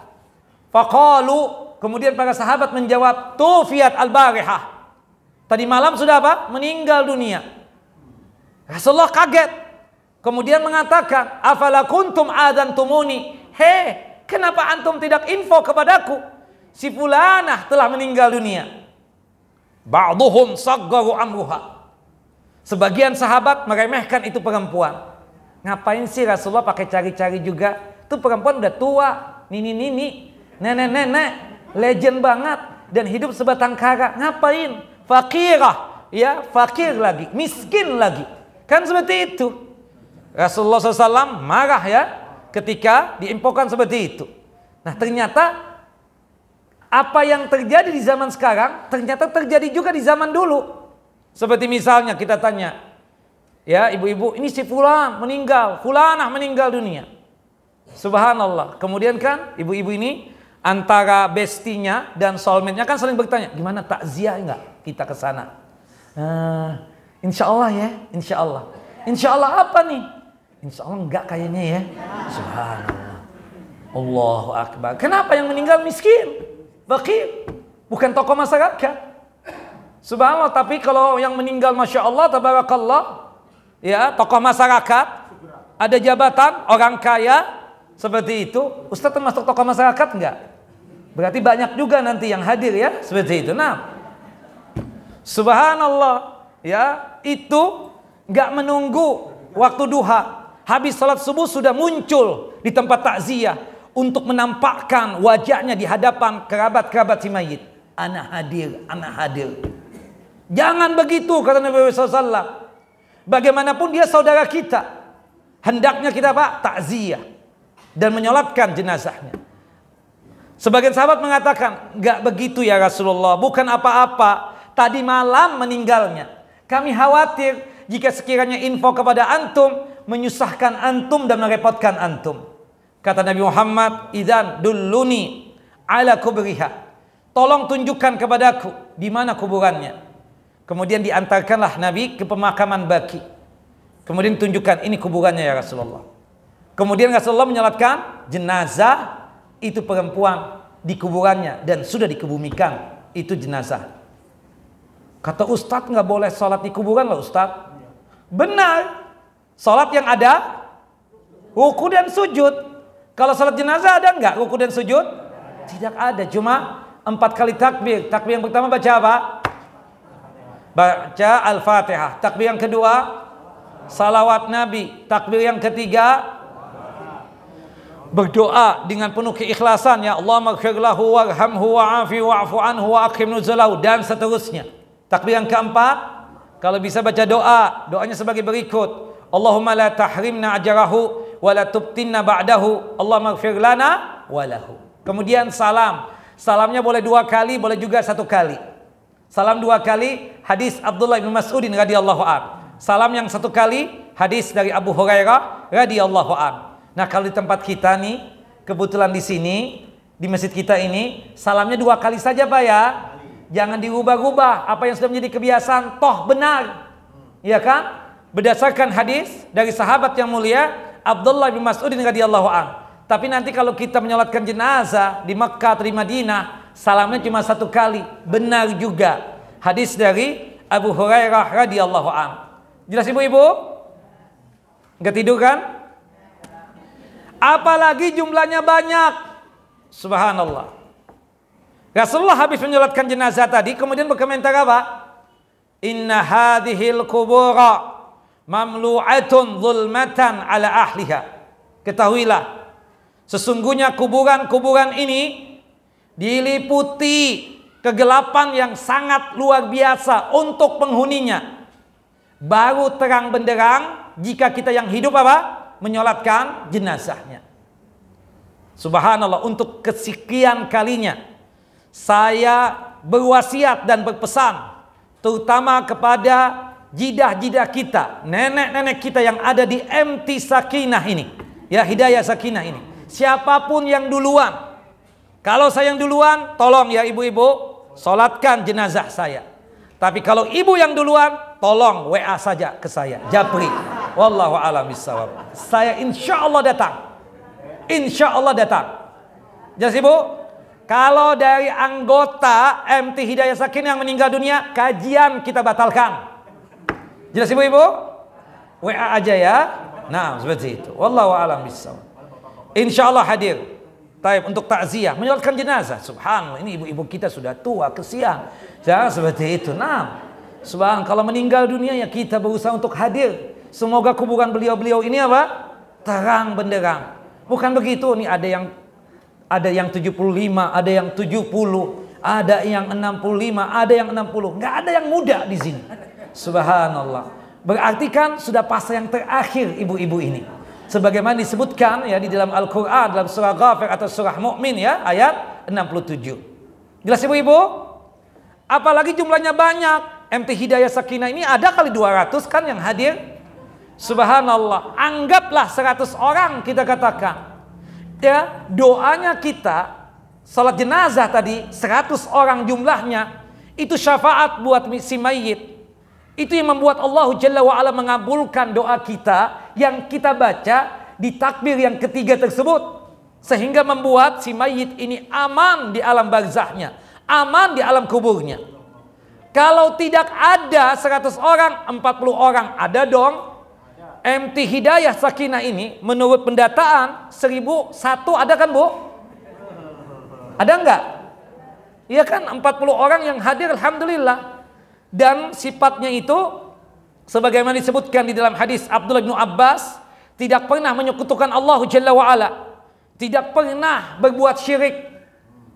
Faqalu, kemudian para sahabat menjawab, "Tufiyat al-barihah." Tadi malam sudah apa? Meninggal dunia. Rasulullah kaget. Kemudian mengatakan, "Afala kuntum adantumuni?" Hei, kenapa antum tidak info kepadaku? Si fulanah telah meninggal dunia. Ba'duhum saggaru amruha. Sebagian sahabat meremehkan itu perempuan. Ngapain sih Rasulullah pakai cari-cari juga? Itu perempuan udah tua, nini-nini, nenek-nenek, legend banget dan hidup sebatang kara. Ngapain? Fakirah, ya, fakir lagi, miskin lagi. Kan seperti itu. Rasulullah SAW marah ya ketika diinfokan seperti itu. Nah, ternyata apa yang terjadi di zaman sekarang ternyata terjadi juga di zaman dulu. Seperti misalnya kita tanya, ya ibu-ibu, ini si fulan meninggal, fulanah meninggal dunia. Subhanallah. Kemudian kan ibu-ibu ini antara bestinya dan soulmate-nya kan saling bertanya, gimana takziah enggak kita ke sana? Insya Allah ya, insya Allah. Insya Allah apa nih? Insya Allah enggak kayaknya ya. Subhanallah. Allahu Akbar. Kenapa yang meninggal miskin? Fakir. Bukan tokoh masyarakat. Subhanallah, tapi kalau yang meninggal Masya Allah, tabarakallah, ya, tokoh masyarakat, ada jabatan, orang kaya, seperti itu. Ustaz termasuk tokoh masyarakat enggak? Berarti banyak juga nanti yang hadir ya, seperti itu. Nah, subhanallah, ya, itu enggak menunggu waktu duha. Habis salat subuh sudah muncul di tempat takziah untuk menampakkan wajahnya di hadapan kerabat-kerabat si mayit. Ana hadir, ana hadir. Jangan begitu kata Nabi SAW. Bagaimanapun dia saudara kita, hendaknya kita apa? Takziah dan menyolatkan jenazahnya. Sebagian sahabat mengatakan, enggak begitu ya Rasulullah, bukan apa-apa, tadi malam meninggalnya. Kami khawatir jika sekiranya info kepada antum menyusahkan antum dan merepotkan antum. Kata Nabi Muhammad, "Idzan dulluni ala kubriha." Tolong tunjukkan kepadaku di mana kuburannya. Kemudian diantarkanlah Nabi ke pemakaman Baqi. Kemudian tunjukkan, ini kuburannya ya Rasulullah. Kemudian Rasulullah menyolatkan jenazah itu perempuan di kuburannya dan sudah dikebumikan itu jenazah. Kata Ustadz, nggak boleh sholat di kuburan loh Ustadz. Benar, sholat yang ada ruku dan sujud. Kalau sholat jenazah ada nggak ruku dan sujud? Tidak ada, cuma 4 kali takbir. Takbir yang pertama baca apa? Baca Al-Fatihah. Takbir yang kedua salawat Nabi. Takbir yang ketiga berdoa dengan penuh keikhlasan, ya Allah maghfir lahu warhamhu wa'afi wa'fu anhu wa akrim nuzulahu, dan seterusnya. Takbir yang keempat, kalau bisa baca doa. Doanya sebagai berikut: Allahumma la tahrimna ajrahu wa la tubtinna ba'dahu, Allahumma ighfir lana wa lahu. Kemudian salam. Salamnya boleh 2 kali, boleh juga 1 kali. Salam 2 kali, hadis Abdullah bin Mas'udin radhiyallahu an. Salam yang 1 kali, hadis dari Abu Hurairah radhiyallahu an. Nah, kalau di tempat kita nih, kebetulan di sini, di masjid kita ini, salamnya 2 kali saja Pak ya. Jangan dirubah-rubah. Apa yang sudah menjadi kebiasaan, toh benar. Ya kan? Berdasarkan hadis dari sahabat yang mulia Abdullah bin Mas'udin radhiyallahu an. Tapi nanti kalau kita menyolatkan jenazah di Makkah atau di Madinah, salamnya cuma 1 kali. Benar juga. Hadis dari Abu Hurairah radhiyallahu an. Jelas ibu-ibu? Nggak tidur kan? Apalagi jumlahnya banyak. Subhanallah. Rasulullah habis menyolatkan jenazah tadi, kemudian berkomentar apa? Inna hadhil kubura mamlu'atun zulmatan ala ahliha. Ketahuilah, sesungguhnya kuburan-kuburan ini diliputi kegelapan yang sangat luar biasa untuk penghuninya. Baru terang benderang jika kita yang hidup apa? Menyolatkan jenazahnya. Subhanallah, untuk kesekian kalinya saya berwasiat dan berpesan, terutama kepada jidah-jidah kita, nenek-nenek kita yang ada di MT Sakinah ini, ya, Hidayah Sakinah ini. Siapapun yang duluan, kalau saya yang duluan, tolong ya ibu-ibu, sholatkan jenazah saya. Tapi kalau ibu yang duluan, tolong WA saja ke saya, Japri. Wallahu a'lam bishawab. Saya insya Allah datang. Insya Allah datang. Jelas ibu? Kalau dari anggota MT Hidayah Sakinah yang meninggal dunia, kajian kita batalkan. Jelas ibu-ibu? WA aja ya. Nah, seperti itu. Wallahu a'lam bishawab. Insyaallah hadir. Taib untuk takziah, menyolatkan jenazah. Subhanallah, ini ibu-ibu kita sudah tua, kesian. Jangan seperti itu. Nah, subhanallah, kalau meninggal dunia ya kita berusaha untuk hadir. Semoga kuburan beliau-beliau ini apa? Terang benderang. Bukan begitu, nih ada yang 75, ada yang 70, ada yang 65, ada yang 60. Nggak ada yang muda di sini. Subhanallah. Berarti kan sudah fase yang terakhir ibu-ibu ini. Sebagaimana disebutkan ya di dalam Al-Qur'an, dalam surah Ghafir atau surah Mu'min ya, ayat 67. Jelas ibu-ibu? Apalagi jumlahnya banyak. MT Hidayah Sakinah ini ada kali 200 kan yang hadir. Subhanallah. Anggaplah 100 orang kita katakan. Ya, doanya kita salat jenazah tadi 100 orang jumlahnya, itu syafaat buat si mayit. Itu yang membuat Allah Jalla wa Ala mengabulkan doa kita yang kita baca di takbir yang ketiga tersebut, sehingga membuat si mayit ini aman di alam barzahnya, aman di alam kuburnya. Kalau tidak ada 100 orang, 40 orang ada dong. MT Hidayah Sakinah ini menurut pendataan 1001 ada kan Bu? Ada enggak? Iya kan, 40 orang yang hadir alhamdulillah. Dan sifatnya itu sebagaimana disebutkan di dalam hadis Abdullah bin Abbas, tidak pernah menyekutukan Allah Jalla wa Ala, tidak pernah berbuat syirik.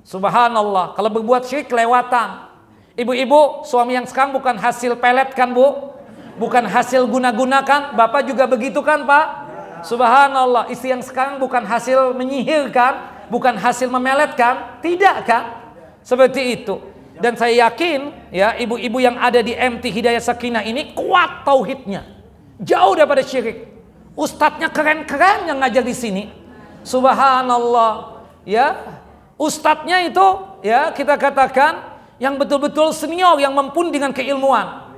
Subhanallah, kalau berbuat syirik kelewatan. Ibu-ibu, suami yang sekarang bukan hasil pelet kan Bu? Bukan hasil guna-guna kan? Bapak juga begitu kan Pak? Subhanallah, istri yang sekarang bukan hasil menyihir kan? Bukan hasil memelet kan? Tidak kan? Seperti itu. Dan saya yakin ya ibu-ibu yang ada di MT Hidayah Sakinah ini kuat tauhidnya. Jauh daripada syirik. Ustadznya keren-keren yang ngajar di sini. Subhanallah. Ya. Ustadznya itu ya kita katakan yang betul-betul senior yang mumpuni dengan keilmuan.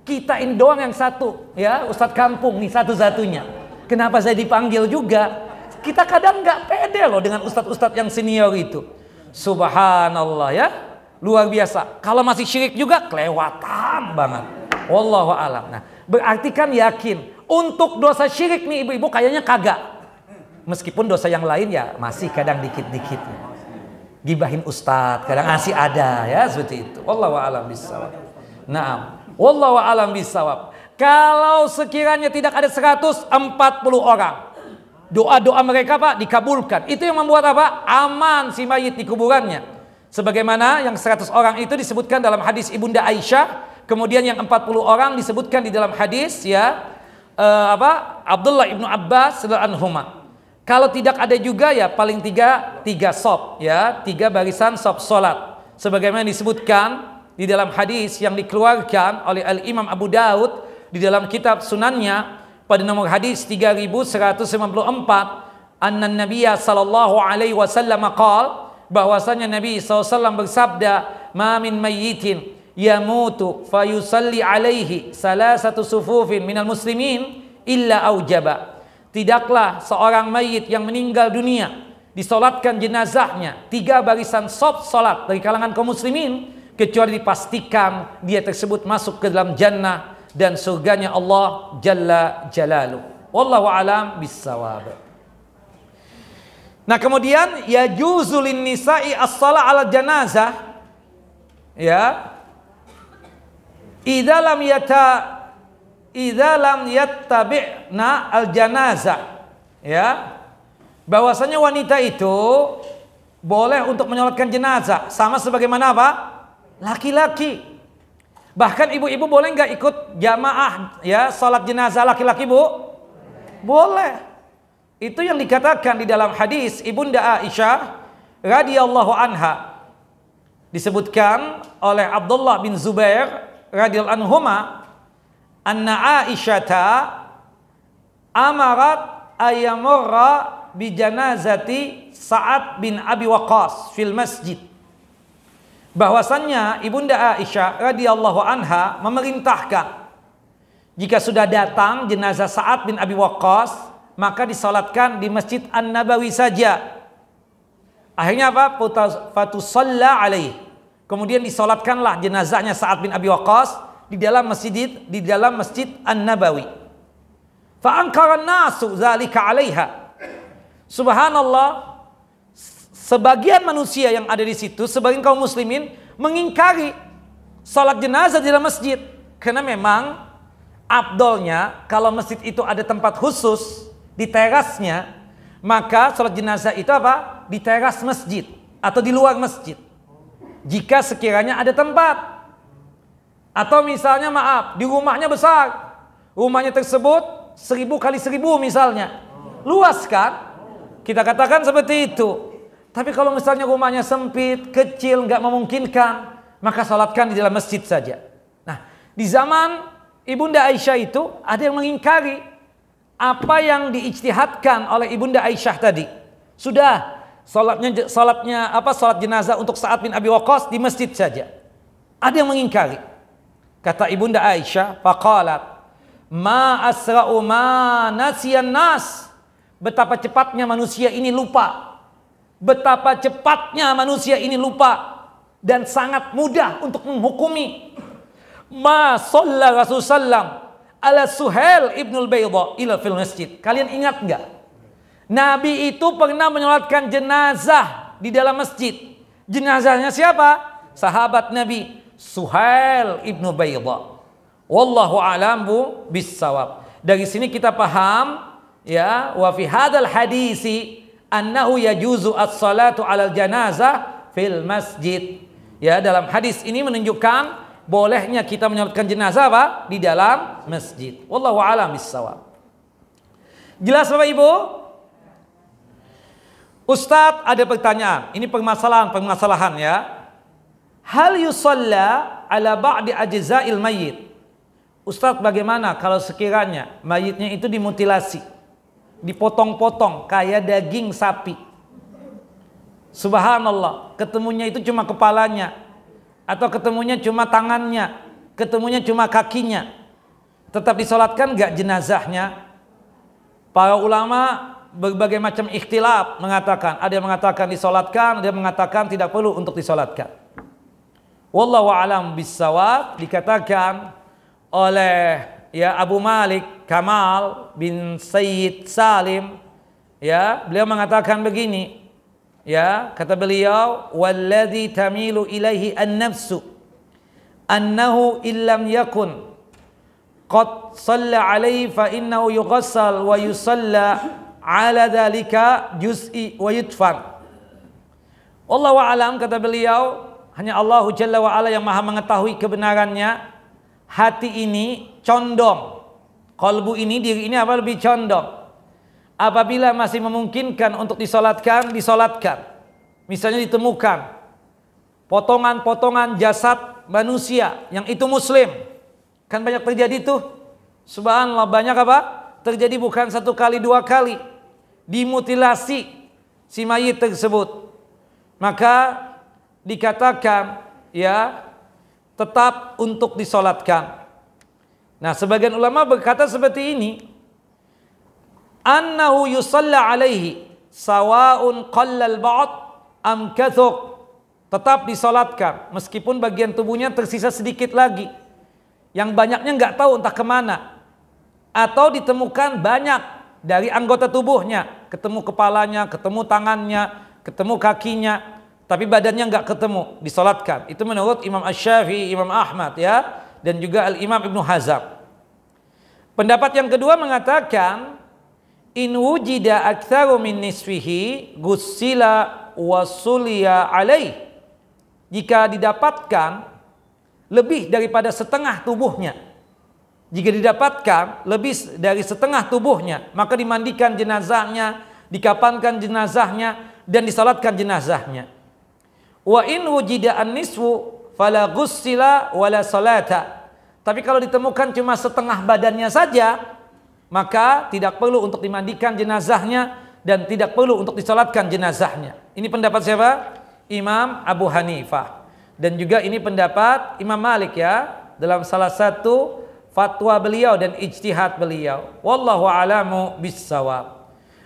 Kita ini doang yang satu ya, Ustadz kampung nih satu-satunya. Kenapa saya dipanggil juga? Kita kadang nggak pede loh dengan ustadz-ustadz yang senior itu. Subhanallah ya. Luar biasa. Kalau masih syirik juga kelewatan banget. Wallahu a'lam. Nah, berarti kan yakin untuk dosa syirik nih ibu-ibu kayaknya kagak. Meskipun dosa yang lain ya masih kadang dikit-dikit. Gibahin ustadz kadang masih ada ya seperti itu. Wallahu a'lam bissawab. Naam. Wallahu a'lam bissawab. Kalau sekiranya tidak ada 140 orang, doa-doa mereka Pak dikabulkan. Itu yang membuat apa? Aman si mayit di kuburannya. Sebagaimana yang 100 orang itu disebutkan dalam hadis Ibunda Aisyah, kemudian yang 40 orang disebutkan di dalam hadis ya Abdullah ibnu Abbas radhiyallahu anhuma. Kalau tidak ada juga ya paling tiga sop ya, 3 barisan sop solat. Sebagaimana disebutkan di dalam hadis yang dikeluarkan oleh Al-Imam Abu Daud di dalam kitab Sunannya pada nomor hadis 3194, anna Nabiyya sallallahu alaihi wasallam qala, bahwasanya Nabi SAW bersabda, ma min mayyitin yamutu fayusalli alaihi salasatu sufufin minal muslimin illa aujaba. Tidaklah seorang mayit yang meninggal dunia disolatkan jenazahnya 3 barisan saf solat dari kalangan kaum muslimin, kecuali dipastikan dia tersebut masuk ke dalam jannah dan surganya Allah Jalla Jalaluh. Wallahu alam bissawab. Nah kemudian ya juzulin nisa'i as-salah ala janazah ya idza lam yattabi'na al janazah ya, bahwasanya wanita itu boleh untuk menyolatkan jenazah sama sebagaimana apa? Laki-laki. Bahkan ibu-ibu boleh nggak ikut jamaah ya salat jenazah laki-laki Bu? Boleh. Itu yang dikatakan di dalam hadis Ibunda Aisyah radhiyallahu anha, disebutkan oleh Abdullah bin Zubair radhiyallahu anhuma, anna Aisyata amarat ayamurra bi janazati Sa'ad bin Abi Waqqas fil masjid. Bahwasannya Ibunda Aisyah radhiyallahu anha memerintahkan jika sudah datang jenazah Sa'ad bin Abi Waqqas maka disolatkan di Masjid An-Nabawi saja. Akhirnya apa? Fatusalla alaih. Kemudian disolatkanlah jenazahnya Sa'ad bin Abi Waqqas di dalam Masjid An-Nabawi. Fa ankara nasu zalika 'alaiha. Subhanallah, sebagian manusia yang ada di situ, sebagian kaum muslimin mengingkari salat jenazah di dalam masjid, karena memang afdolnya kalau masjid itu ada tempat khusus di terasnya, maka sholat jenazah itu apa? Di teras masjid atau di luar masjid. Jika sekiranya ada tempat. Atau misalnya maaf, di rumahnya besar. Rumahnya tersebut 1000 kali 1000 misalnya. Luas kan? Kita katakan seperti itu. Tapi kalau misalnya rumahnya sempit, kecil, nggak memungkinkan, maka sholatkan di dalam masjid saja. Nah, di zaman Ibunda Aisyah itu ada yang mengingkari apa yang diijtihadkan oleh Ibunda Aisyah tadi. Sudah salat jenazah untuk Sa'ad bin Abi Waqqas di masjid saja. Ada yang mengingkari. Kata Ibunda Aisyah, faqalat ma asra'u ma nasiyan nas. Betapa cepatnya manusia ini lupa. Betapa cepatnya manusia ini lupa dan sangat mudah untuk menghukumi. Ma shalla Rasul sallam ala Suhail ibnul Bayda ila fil masjid. Kalian ingat enggak? Nabi itu pernah menyolatkan jenazah di dalam masjid. Jenazahnya siapa? Sahabat Nabi Suhail ibnu Bayda. Wallahu a'lam bissawab. Dari sini kita paham ya, wa fi hadzal hadisi annahu yajuzu as-salatu 'alal janazah fil masjid. Ya, dalam hadis ini menunjukkan bolehnya kita menyolatkan jenazah apa? Di dalam masjid. Wallahu a'lam bissawab. Jelas Bapak Ibu? Ustadz ada pertanyaan. Ini permasalahan ya. hal yusalla ala ba'di ajza'il mayyit. Ustaz, bagaimana kalau sekiranya mayitnya itu dimutilasi, dipotong-potong kayak daging sapi? Subhanallah, ketemunya itu cuma kepalanya, atau ketemunya cuma tangannya, ketemunya cuma kakinya. Tetap disolatkan gak jenazahnya? Para ulama berbagai macam ikhtilaf mengatakan, ada yang mengatakan disolatkan, ada yang mengatakan tidak perlu untuk disolatkan. Wallahu a'lam bissawab. Dikatakan oleh Abu Malik Kamal bin Sayyid Salim, beliau mengatakan begini, kata beliau, walladzi tamilu ilaihi an-nafsu annahu illam yakun qad shalla alaihi fa innahu yughassal wa yusalla ala dzalika juz'i wa yudfan. Wallahu a'lam, kata beliau, hanya Allah Jalla wa Ala yang maha mengetahui kebenarannya. Hati ini condong, qalbu ini, diri ini lebih condong. Apabila masih memungkinkan untuk disolatkan, disolatkan. Misalnya ditemukan potongan-potongan jasad manusia yang itu muslim, kan banyak terjadi tuh. Subhanallah, banyak terjadi, bukan satu kali dua kali, dimutilasi si mayit tersebut. Maka dikatakan tetap untuk disolatkan. Nah, sebagian ulama berkata seperti ini, annahu yusalla alaihi sawa'un qallal ba'd am kathur. Tetap disolatkan meskipun bagian tubuhnya tersisa sedikit lagi, yang banyaknya nggak tahu entah kemana, atau ditemukan banyak dari anggota tubuhnya, ketemu kepalanya, ketemu tangannya, ketemu kakinya, tapi badannya nggak ketemu, disolatkan. Itu menurut Imam Asy-Syafi'i, Imam Ahmad dan juga Al-Imam Ibnu Hazm. Pendapat yang kedua mengatakan, in wujida aktsaru min nisfihi gussila wasuliya alaih. Jika didapatkan lebih daripada setengah tubuhnya, jika didapatkan lebih dari setengah tubuhnya, maka dimandikan jenazahnya, dikafankan jenazahnya, dan disalatkan jenazahnya. Wa in wujida an-nisfu fala ghussila wala salata. Tapi kalau ditemukan cuma setengah badannya saja, maka tidak perlu untuk dimandikan jenazahnya dan tidak perlu untuk disalatkan jenazahnya. Ini pendapat siapa? Imam Abu Hanifah. Dan juga ini pendapat Imam Malik dalam salah satu fatwa beliau dan ijtihad beliau. Wallahu a'lamu bis-shawab.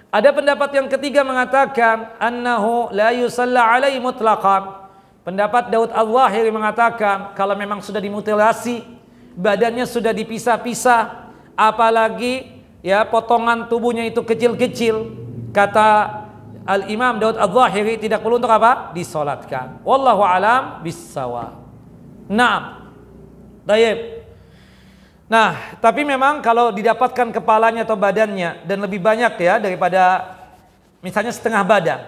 Ada pendapat yang ketiga mengatakan annahu la yusalla alaihi mutlaqan. Pendapat Daud Al-Zahiri mengatakan kalau memang sudah dimutilasi, badannya sudah dipisah-pisah, apalagi potongan tubuhnya itu kecil-kecil, kata Al-Imam Daud Al-Zahiri tidak perlu untuk disolatkan. Wallahu alam bis-shawab. Naam. Baik. Nah, tapi memang kalau didapatkan kepalanya atau badannya dan lebih banyak daripada misalnya setengah badan,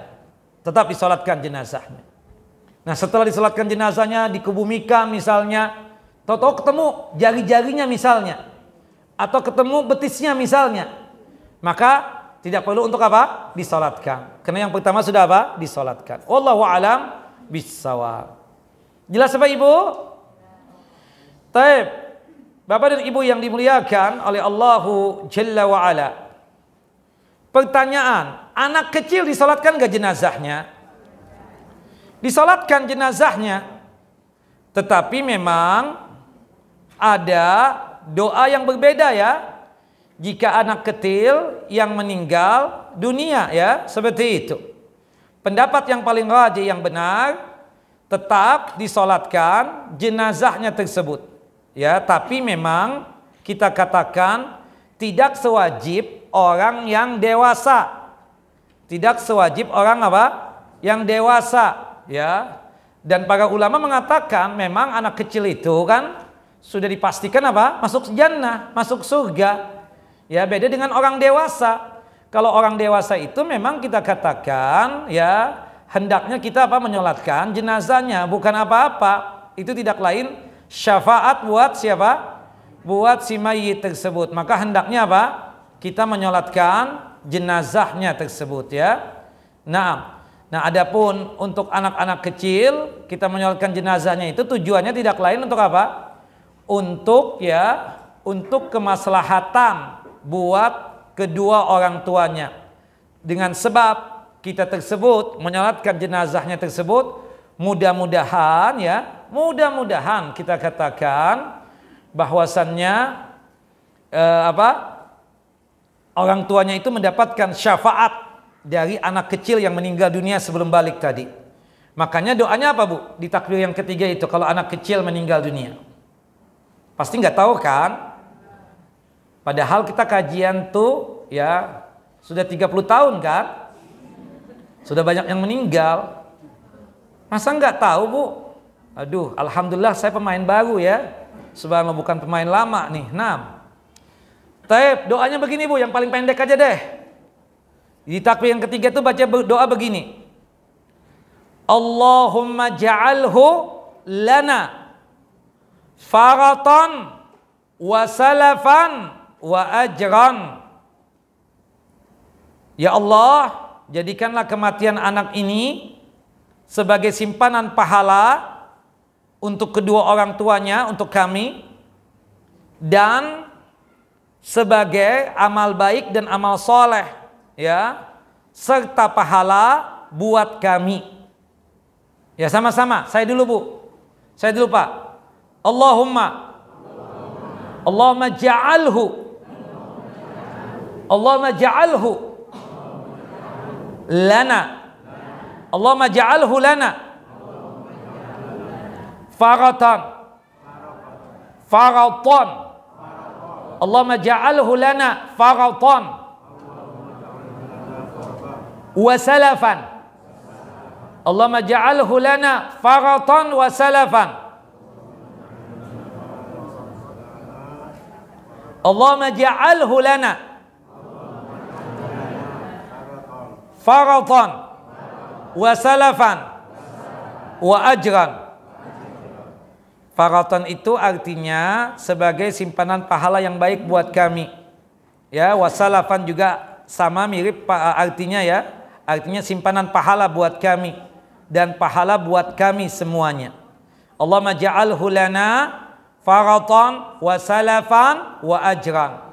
tetap disolatkan jenazahnya. Nah, setelah disolatkan jenazahnya, dikebumikan misalnya, tahu-tahu ketemu jari-jarinya misalnya, atau ketemu betisnya misalnya, maka tidak perlu untuk disolatkan. Karena yang pertama sudah disolatkan. Wallahu alam bis-shawab. Jelas Bapak Ibu? Taib. Bapak dan Ibu yang dimuliakan oleh Allahu Jalla wa Ala. Pertanyaan, anak kecil disolatkan gak jenazahnya? Disolatkan jenazahnya. Tetapi memang ada doa yang berbeda jika anak kecil yang meninggal dunia seperti itu. Pendapat yang paling rajih yang benar, tetap disolatkan jenazahnya tersebut. Tapi memang kita katakan tidak sewajib orang yang dewasa. Tidak sewajib orang yang dewasa, Dan para ulama mengatakan memang anak kecil itu kan sudah dipastikan masuk jannah, masuk surga. Beda dengan orang dewasa. Kalau orang dewasa itu memang kita katakan hendaknya kita menyolatkan jenazahnya, bukan apa-apa. Itu tidak lain syafaat buat siapa? Buat si mayit tersebut. Maka hendaknya kita menyolatkan jenazahnya tersebut Nah, Nah, adapun untuk anak-anak kecil kita menyolatkan jenazahnya itu tujuannya tidak lain untuk apa? Untuk kemaslahatan buat kedua orang tuanya. Dengan sebab kita tersebut menyolatkan jenazahnya tersebut, mudah-mudahan kita katakan bahwasannya orang tuanya itu mendapatkan syafaat dari anak kecil yang meninggal dunia sebelum balik tadi. Makanya doanya apa, Bu? Di takbir yang ketiga itu kalau anak kecil meninggal dunia. Pasti nggak tahu kan? Padahal kita kajian tuh ya sudah 30 tahun kan? Sudah banyak yang meninggal. Masa nggak tahu, Bu? Aduh, alhamdulillah saya pemain baru ya. Subhanallah, bukan pemain lama nih. 6. Taib, doanya begini, Bu, yang paling pendek aja deh. Di takbir yang ketiga itu baca doa begini. Allahumma ja'alhu lana faratan wa salafan wa ajran. Ya Allah, jadikanlah kematian anak ini sebagai simpanan pahala untuk kedua orang tuanya, untuk kami, dan sebagai amal baik dan amal soleh, ya, serta pahala buat kami. Ya, sama-sama. Saya dulu, Bu. Saya dulu, Pak. Allahumma ja'alhu lana. Allahumma ja'alhu lana faratan. Allahumma ja'alhu lana faratan wa salafan. Allahumma ja'alhu lana faratan wa salafan. Allahumma ja'alhu lana faratan wa salafan wa ajran. Faratan itu artinya sebagai simpanan pahala yang baik buat kami. Ya, wasalafan juga sama mirip artinya ya. Artinya simpanan pahala buat kami dan pahala buat kami semuanya. Allahumma ja'alhu lana faratan wa salafan wa ajran.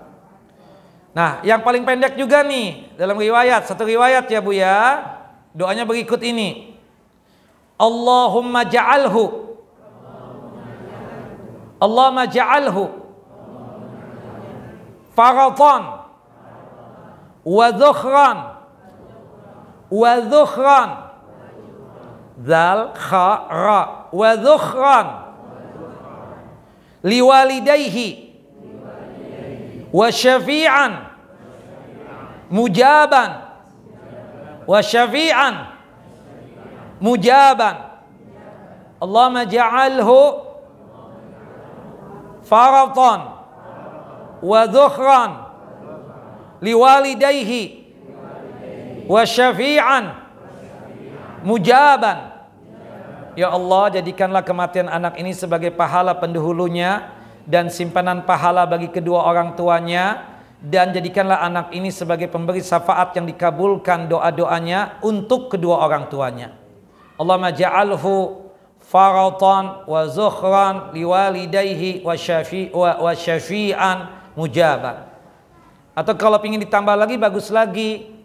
Nah, yang paling pendek juga nih dalam riwayat, satu riwayat ya, Bu ya. Doanya berikut ini. Allahumma ja'alhu faratan wa dhukhran zal kha ra wa dhukhran liwalidayhi wa syafi'an mujaban Allahumma ja'alhu faratan wa dhukhran liwalidayhi wa syafi'an mujaban. Ya Allah, jadikanlah kematian anak ini sebagai pahala pendahulunya dan simpanan pahala bagi kedua orang tuanya, dan jadikanlah anak ini sebagai pemberi syafaat yang dikabulkan doa-doanya untuk kedua orang tuanya. Allahumma ja'alhu faratan wa zukhran liwalidayhi wa syafi'an mujaban. Atau kalau ingin ditambah lagi bagus lagi,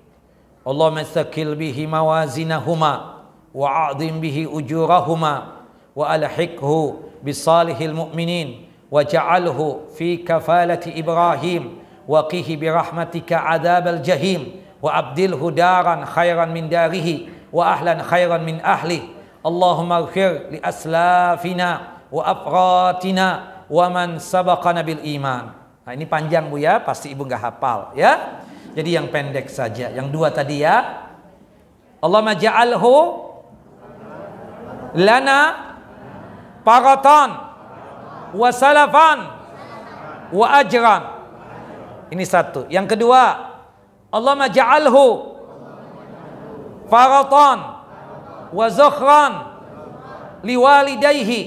Allahumma tsaqil bihi mawazinahuma wa a'dhim bihi ujurahuma wa alhiqhu bisalihil mu'minin wa ja'alhu fi kafalati Ibrahim wa qihi birahmatika adzabal jahim wa abdilhu daran khairan min darihi wa ahlan khairan min ahlihi. Allahumma ighfir li aslafina wa afratina wa man sabaqana bil iman. Nah, ini panjang, Bu ya, pasti Ibu nggak hafal ya. Jadi yang pendek saja, yang dua tadi ya. Allahumma ja'alhu lana faratan wa salafan wa ajran. Ini satu. Yang kedua, Allahumma ja'alhu faratan wa zukhran liwalidayhi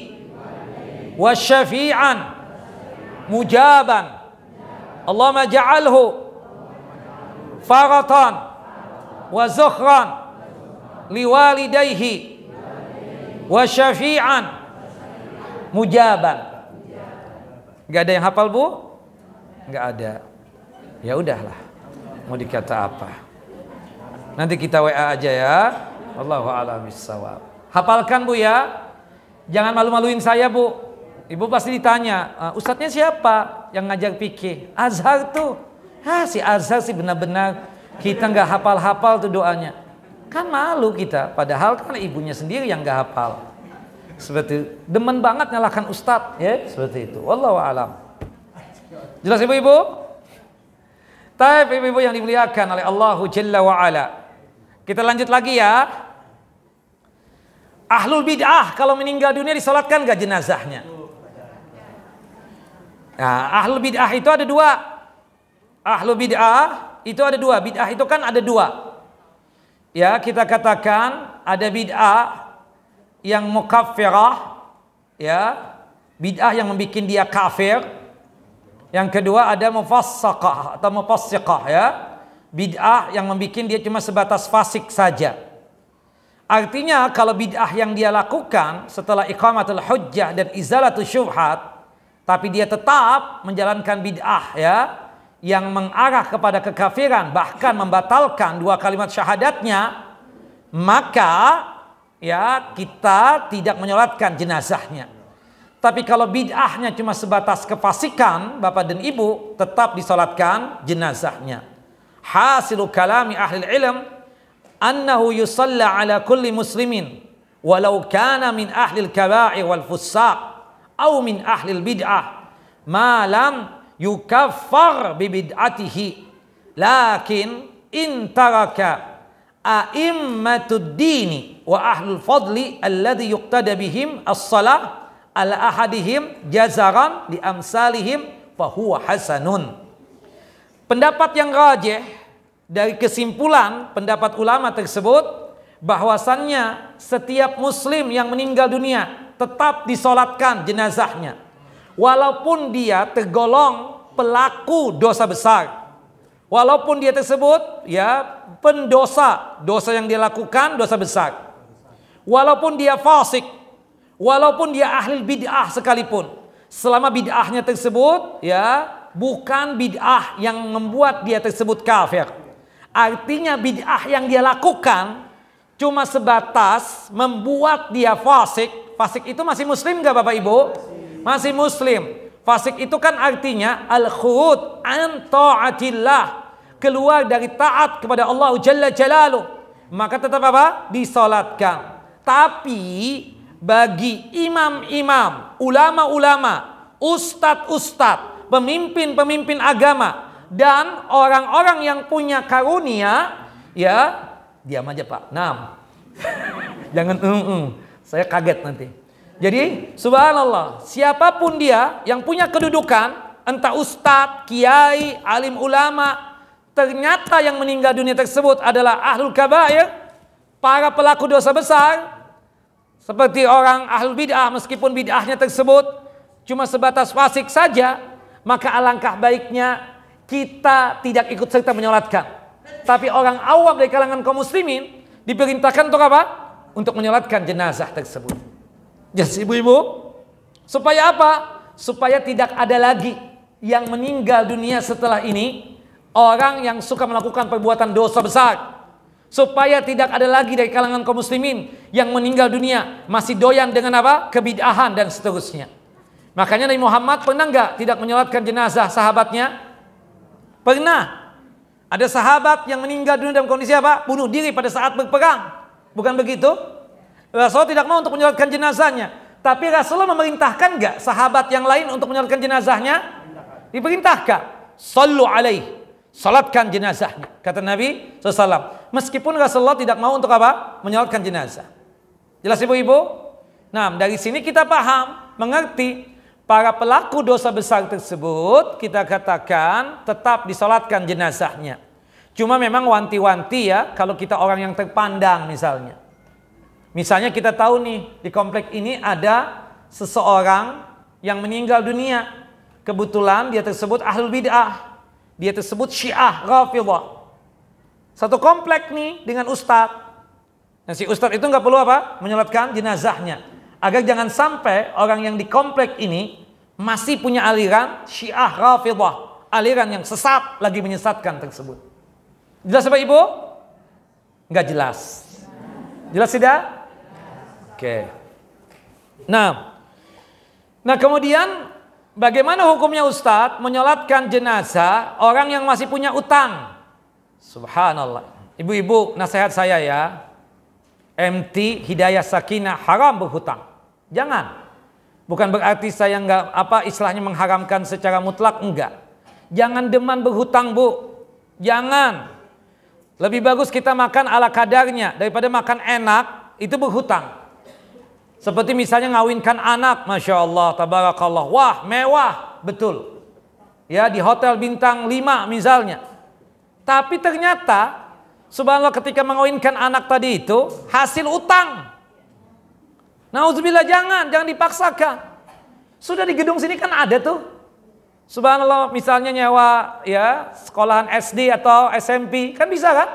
wa syafi'an mujaban. Allahumma ja'alhu faratan wa zukhran liwalidayhi wa syafi'an mujaban. Gak ada yang hafal, Bu? Gak ada. Ya udahlah, mau dikata apa? Nanti kita WA aja ya. Wallahu a'lam bishawab. Hafalkan, Bu ya. Jangan malu-maluin saya, Bu. Ibu pasti ditanya, ustadznya siapa yang ngajar fikih? Azhar tuh. Si Azhar sih benar-benar kita nggak hafal-hafal tuh doanya. Kan malu kita, padahal kan ibunya sendiri yang nggak hafal. Seperti itu. Demen banget nyalahkan ustadz, ya seperti itu. Wallahu a'lam. Jelas ibu-ibu? Tapi ibu-ibu yang dimuliakan oleh Allah Jalla wa Ala. Kita lanjut lagi ya. Ahlul bid'ah kalau meninggal dunia disolatkan gak jenazahnya? Nah, ahlul bid'ah itu ada dua. Ahlul bid'ah itu ada dua. Bid'ah itu kan ada dua. Ya, kita katakan ada bid'ah yang mukaffirah, ya, bid'ah yang membuat dia kafir. Yang kedua ada mufassaqah atau mufassiqah, ya, bid'ah yang membuat dia cuma sebatas fasik saja. Artinya kalau bid'ah yang dia lakukan setelah iqamatul hujjah dan izalatul syubhat, tapi dia tetap menjalankan bid'ah, ya, yang mengarah kepada kekafiran, bahkan membatalkan dua kalimat syahadatnya, maka ya kita tidak menyolatkan jenazahnya. Tapi kalau bid'ahnya cuma sebatas kefasikan, Bapak dan Ibu, tetap disolatkan jenazahnya. Hasilu kalami ahli ilm annahu yusalla ala kulli muslimin walau kana min ahli al-kaba'ir wal fussaq atau min ahli bid'ah ma lam yukaffar bi bid'atihi, lakin in taraka a'immatud dini wa ahlul fadli alladhi yuqtada bihim as-salah ala ahadihim jazaran li amsalihim fahuwa hasanun. Pendapat yang rajih dari kesimpulan pendapat ulama tersebut bahwasannya setiap muslim yang meninggal dunia tetap disolatkan jenazahnya walaupun dia tergolong pelaku dosa besar, walaupun dia tersebut ya pendosa, dosa yang dia lakukan dosa besar, walaupun dia fasik, walaupun dia ahli bid'ah sekalipun, selama bid'ahnya tersebut ya bukan bid'ah yang membuat dia tersebut kafir. Artinya bid'ah yang dia lakukan cuma sebatas membuat dia fasik. Fasik itu masih muslim gak Bapak Ibu? Masih muslim. Fasik itu kan artinya al-khurud an ta'atillah, keluar dari taat kepada Allah Jalla Jalaluh, maka tetap apa? Disolatkan. Tapi bagi imam-imam, ulama-ulama, ustadz-ustadz, pemimpin-pemimpin agama, dan orang-orang yang punya karunia, ya diam aja Pak. Jangan saya kaget nanti. Jadi subhanallah, siapapun dia yang punya kedudukan, entah ustadz, kiai, alim ulama, ternyata yang meninggal dunia tersebut adalah ahlul kabair, para pelaku dosa besar, seperti orang ahlul bid'ah, meskipun bid'ahnya tersebut cuma sebatas fasik saja, maka alangkah baiknya kita tidak ikut serta menyolatkan. Tapi orang awam dari kalangan kaum muslimin diperintahkan untuk apa? Untuk menyolatkan jenazah tersebut. Jadi ibu-ibu, supaya apa? Supaya tidak ada lagi yang meninggal dunia setelah ini orang yang suka melakukan perbuatan dosa besar. Supaya tidak ada lagi dari kalangan kaum muslimin yang meninggal dunia masih doyan dengan apa? Kebid'ahan dan seterusnya. Makanya Nabi Muhammad pernah enggak tidak menyolatkan jenazah sahabatnya? Pernah. Ada sahabat yang meninggal dunia dalam kondisi apa? Bunuh diri pada saat berperang. Bukan begitu? Rasulullah tidak mau untuk menyolatkan jenazahnya. Tapi Rasulullah memerintahkan enggak sahabat yang lain untuk menyolatkan jenazahnya? Diperintahkan. Sallu alaihi, salatkan jenazahnya, kata Nabi SAW. Meskipun Rasulullah tidak mau untuk apa? Menyolatkan jenazah. Jelas ibu-ibu? Nah, dari sini kita paham, mengerti, para pelaku dosa besar tersebut kita katakan tetap disolatkan jenazahnya. Cuma memang wanti-wanti ya, kalau kita orang yang terpandang misalnya. Misalnya kita tahu nih, di komplek ini ada seseorang yang meninggal dunia. Kebetulan dia tersebut ahlul bid'ah. Dia tersebut Syiah, Rafidhah. Satu komplek nih dengan ustadz. Nah, si ustadz itu nggak perlu apa? Menyolatkan jenazahnya. Agar jangan sampai orang yang di komplek ini masih punya aliran Syiah Rafidhah, aliran yang sesat lagi menyesatkan tersebut. Jelas Bapak Ibu? Nggak jelas. Jelas tidak? Oke. Nah kemudian bagaimana hukumnya Ustadz menyolatkan jenazah orang yang masih punya utang? Subhanallah. Ibu-ibu, nasihat saya ya, MT Hidayah Sakinah haram berhutang. Jangan. Bukan berarti saya istilahnya mengharamkan secara mutlak, enggak. Jangan deman berhutang, Bu. Jangan. Lebih bagus kita makan ala kadarnya daripada makan enak itu berhutang. Seperti misalnya ngawinkan anak, Masya Allah, Tabarakallah, wah mewah, betul. Ya, di hotel bintang 5 misalnya. Tapi ternyata, subhanallah, ketika mengawinkan anak tadi itu hasil utang. Nauzubillah, jangan dipaksakan. Sudah di gedung sini kan ada tuh. Subhanallah, misalnya nyewa ya sekolahan SD atau SMP, kan bisa kan?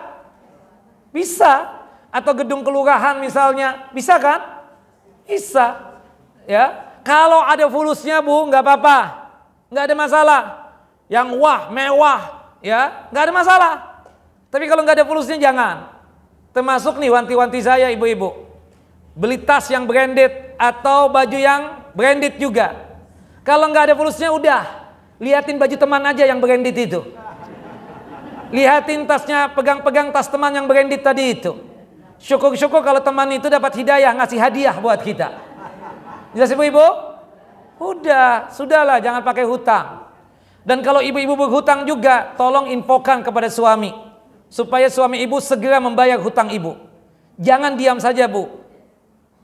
Bisa. Atau gedung kelurahan misalnya, bisa kan? Bisa. Ya. Kalau ada fulusnya, Bu, nggak apa-apa. Nggak ada masalah. Yang wah, mewah, ya, nggak ada masalah. Tapi kalau nggak ada fulusnya jangan. Termasuk nih wanti-wanti saya, ibu-ibu. Beli tas yang branded atau baju yang branded juga. Kalau nggak ada fulusnya udah, liatin baju teman aja yang branded itu. Lihatin tasnya, pegang-pegang tas teman yang branded tadi itu. Syukur-syukur kalau teman itu dapat hidayah, ngasih hadiah buat kita. Jelas ibu-ibu? Udah, sudahlah, jangan pakai hutang. Dan kalau ibu-ibu berhutang juga, tolong infokan kepada suami. Supaya suami ibu segera membayar hutang ibu. Jangan diam saja, Bu.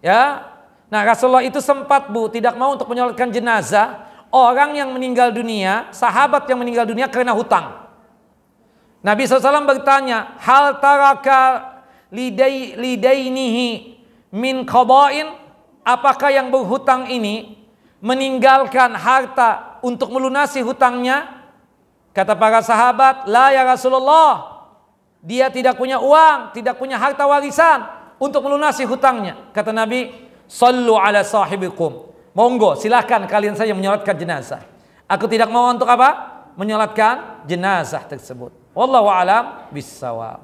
Ya, nah Rasulullah itu sempat, Bu, tidak mau untuk menyolatkan jenazah orang yang meninggal dunia, sahabat yang meninggal dunia karena hutang. Nabi SAW bertanya, hal taraka lidainihi min qada'in, apakah yang berhutang ini meninggalkan harta untuk melunasi hutangnya? Kata para sahabat, la ya Rasulullah, dia tidak punya uang, tidak punya harta warisan untuk melunasi hutangnya. Kata Nabi, sallu ala sahibikum, monggo silahkan kalian saja menyolatkan jenazah. Aku tidak mau untuk apa? Menyolatkan jenazah tersebut. Wallahu a'lam bissawab.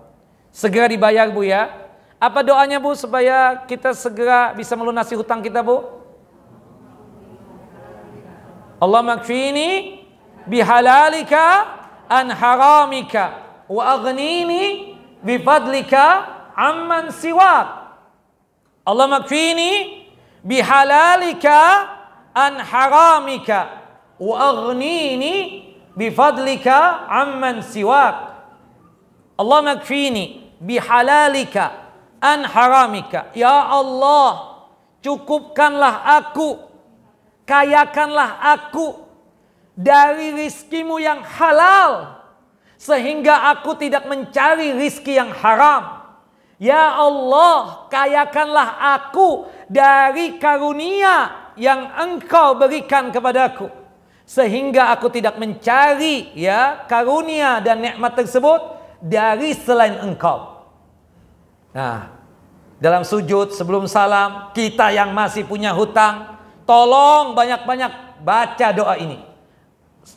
Segera dibayar, Bu, ya. Apa doanya, Bu, supaya kita segera bisa melunasi hutang kita, Bu? Allahumma kfini bihalalika an haramika wa aghnini bifadlika amman siwak. Allahumma kfini bihalalika an haramika wa aghnini bifadlika amman siwak. Allahumma kfini bihalalika an haramika. Ya Allah, cukupkanlah aku, kayakanlah aku dari rizkimu yang halal, sehingga aku tidak mencari rizki yang haram. Ya Allah, kayakanlah aku dari karunia yang Engkau berikan kepadaku, sehingga aku tidak mencari ya karunia dan nikmat tersebut dari selain Engkau. Nah, dalam sujud sebelum salam, kita yang masih punya hutang, tolong banyak-banyak baca doa ini,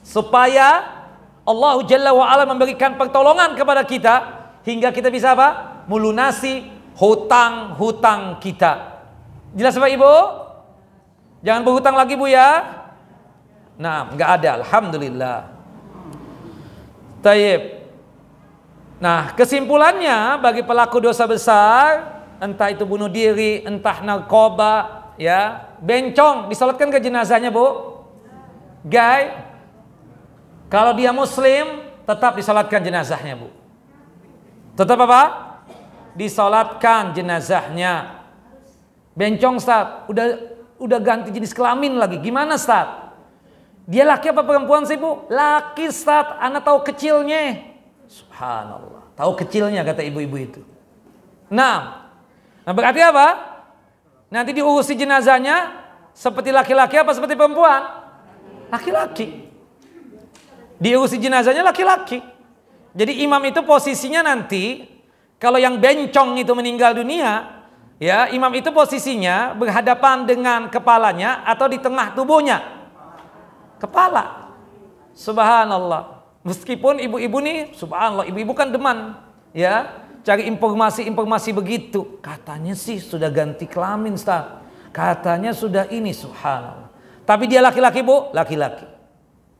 supaya Allah Jalla wa'ala memberikan pertolongan kepada kita, hingga kita bisa apa? Melunasi hutang-hutang kita. Jelas Bapak Ibu? Jangan berhutang lagi, Bu, ya. Nah, nggak ada, alhamdulillah. Taib. Nah, kesimpulannya bagi pelaku dosa besar, entah itu bunuh diri, entah narkoba, ya, bencong, disalatkan ke jenazahnya, Bu. Guy, kalau dia muslim, tetap disalatkan jenazahnya, Bu. Tetap apa? Disalatkan jenazahnya. Bencong, Ustaz, udah ganti jenis kelamin lagi. Gimana, Ustaz? Dia laki apa perempuan sih, Bu? Laki, Ustaz, anak tahu kecilnya. Subhanallah, tahu kecilnya kata ibu-ibu itu. Nah berarti apa? Nanti diurusi jenazahnya seperti laki-laki apa seperti perempuan? Laki-laki. Diurusi jenazahnya laki-laki. Jadi imam itu posisinya nanti, kalau yang bencong itu meninggal dunia, Ya, imam itu posisinya berhadapan dengan kepalanya atau di tengah tubuhnya? Kepala. Subhanallah. Meskipun ibu-ibu nih, subhanallah, ibu-ibu kan deman, ya, cari informasi-informasi begitu. Katanya sih sudah ganti kelamin, Ustaz. Katanya sudah ini, subhanallah. Tapi dia laki-laki, Bu, laki-laki.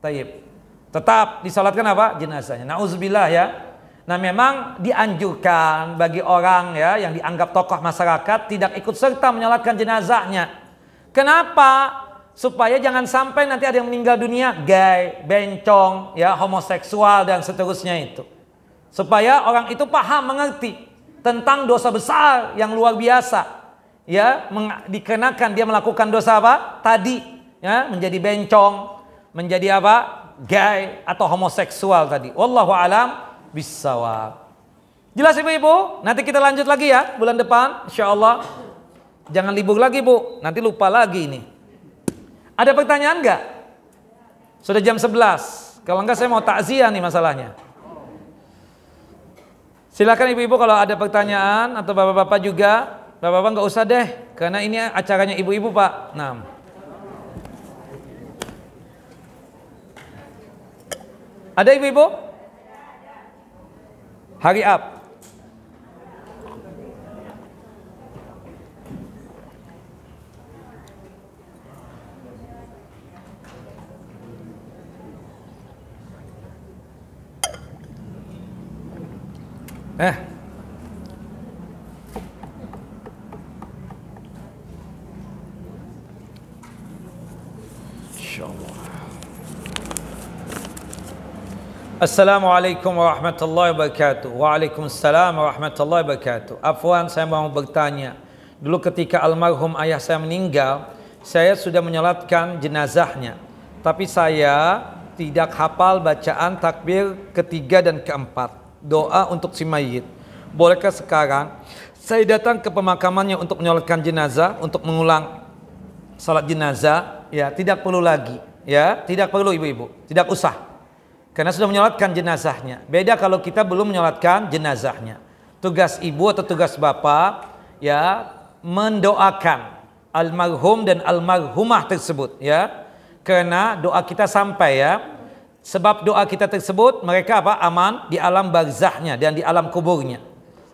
Tayyib. Tetap disalatkan apa? Jenazahnya. Nauzubillah ya. Nah, memang dianjurkan bagi orang ya yang dianggap tokoh masyarakat tidak ikut serta menyolatkan jenazahnya. Kenapa? Supaya jangan sampai nanti ada yang meninggal dunia gay, bencong, ya, homoseksual dan seterusnya itu. Supaya orang itu paham, mengerti tentang dosa besar yang luar biasa. Ya, dikenakan dia melakukan dosa apa? Tadi, ya, menjadi bencong, menjadi apa? Gay atau homoseksual tadi. Wallahu a'lam bissawab. Jelas ibu-ibu? Nanti kita lanjut lagi ya bulan depan insyaallah. Jangan libur lagi, Bu. Nanti lupa lagi ini. Ada pertanyaan enggak? Sudah jam 11. Kalau enggak saya mau takziah nih masalahnya. Silakan ibu-ibu kalau ada pertanyaan atau bapak-bapak juga. Bapak-bapak enggak usah deh karena ini acaranya ibu-ibu, Pak. Nah. Ada ibu-ibu? Hurry up. Insyaallah. Assalamualaikum warahmatullahi wabarakatuh. Waalaikumsalam warahmatullahi wabarakatuh. Afwan, saya mau bertanya. Dulu ketika almarhum ayah saya meninggal, saya sudah menyolatkan jenazahnya. Tapi saya tidak hafal bacaan takbir ketiga dan keempat. Doa untuk si mayit. Bolehkah sekarang saya datang ke pemakamannya untuk menyolatkan jenazah, untuk mengulang salat jenazah? Ya, tidak perlu lagi. Ya, tidak perlu ibu-ibu. Tidak usah. Karena sudah menyolatkan jenazahnya. Beda kalau kita belum menyolatkan jenazahnya. Tugas ibu atau tugas bapak ya mendoakan almarhum dan almarhumah tersebut ya. Karena doa kita sampai ya. Sebab doa kita tersebut mereka apa? Aman di alam barzahnya dan di alam kuburnya.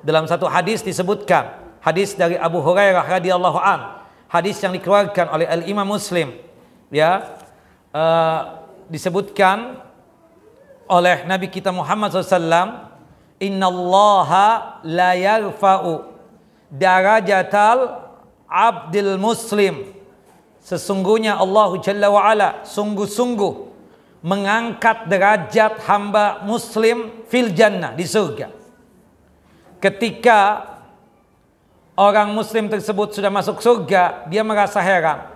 Dalam satu hadis disebutkan, hadis dari Abu Hurairah radhiyallahu an, hadis yang dikeluarkan oleh Al-Imam Muslim ya, disebutkan oleh Nabi kita Muhammad SAW, innallaha la yarfa'u darajatal abdil muslim. Sesungguhnya Allah Jalla wa'ala sungguh-sungguh mengangkat derajat hamba muslim fil jannah, di surga. Ketika orang muslim tersebut sudah masuk surga, dia merasa heran.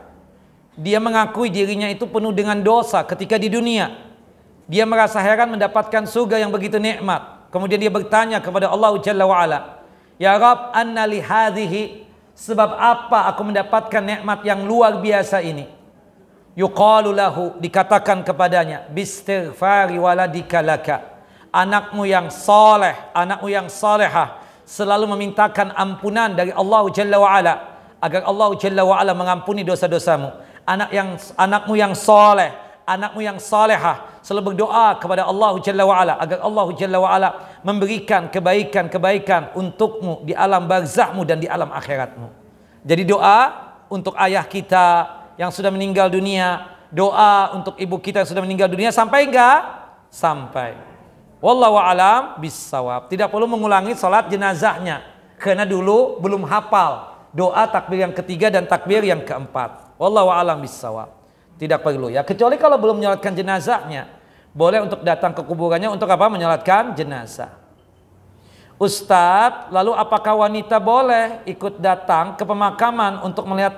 Dia mengakui dirinya itu penuh dengan dosa ketika di dunia. Dia merasa heran mendapatkan surga yang begitu nikmat. Kemudian dia bertanya kepada Allah Jalla wa'ala, ya Rabb, anna li hadhihi, sebab apa aku mendapatkan nikmat yang luar biasa ini? Yuqalu lahu, dikatakan kepadanya, bistighfari waladika laka, anakmu yang soleh, anakmu yang salehah selalu memintakan ampunan dari Allah Jalla wa'ala, agar Allah Jalla wa'ala mengampuni dosa-dosamu. Anakmu yang soleh, anakmu yang salehah selalu berdoa kepada Allah Jalla wa'ala agar Allah Jalla wa'ala memberikan kebaikan-kebaikan untukmu di alam barzahmu dan di alam akhiratmu. Jadi doa untuk ayah kita yang sudah meninggal dunia, doa untuk ibu kita yang sudah meninggal dunia, sampai enggak? Sampai. Wallahu a'lam bissawab. Tidak perlu mengulangi salat jenazahnya karena dulu belum hafal doa takbir yang ketiga dan takbir yang keempat. Wallahu a'lam bissawab. Tidak perlu ya, kecuali kalau belum menyolatkan jenazahnya, boleh untuk datang ke kuburannya untuk apa? Menyolatkan jenazah. Ustadz, lalu apakah wanita boleh ikut datang ke pemakaman untuk melihat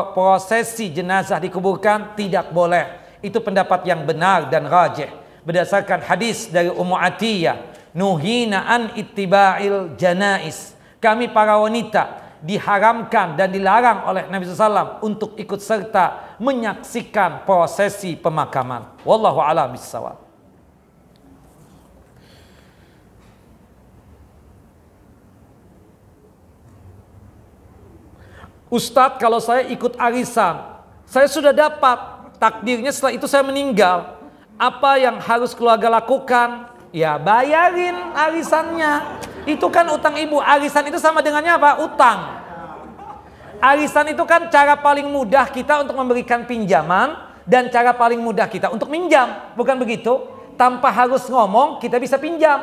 prosesi jenazah dikuburkan? Tidak boleh. Itu pendapat yang benar dan rajih berdasarkan hadis dari Ummu Atiyah, nuhina an ittiba'il janais. Kami para wanita diharamkan dan dilarang oleh Nabi SAW untuk ikut serta menyaksikan prosesi pemakaman. Wallahu a'lam bishawab. Ustadz, kalau saya ikut arisan, saya sudah dapat, takdirnya setelah itu saya meninggal, apa yang harus keluarga lakukan? Ya bayarin arisannya. Itu kan utang ibu. Arisan itu sama dengannya apa? Utang. Arisan itu kan cara paling mudah kita untuk memberikan pinjaman dan cara paling mudah kita untuk minjam, bukan begitu? Tanpa harus ngomong kita bisa pinjam,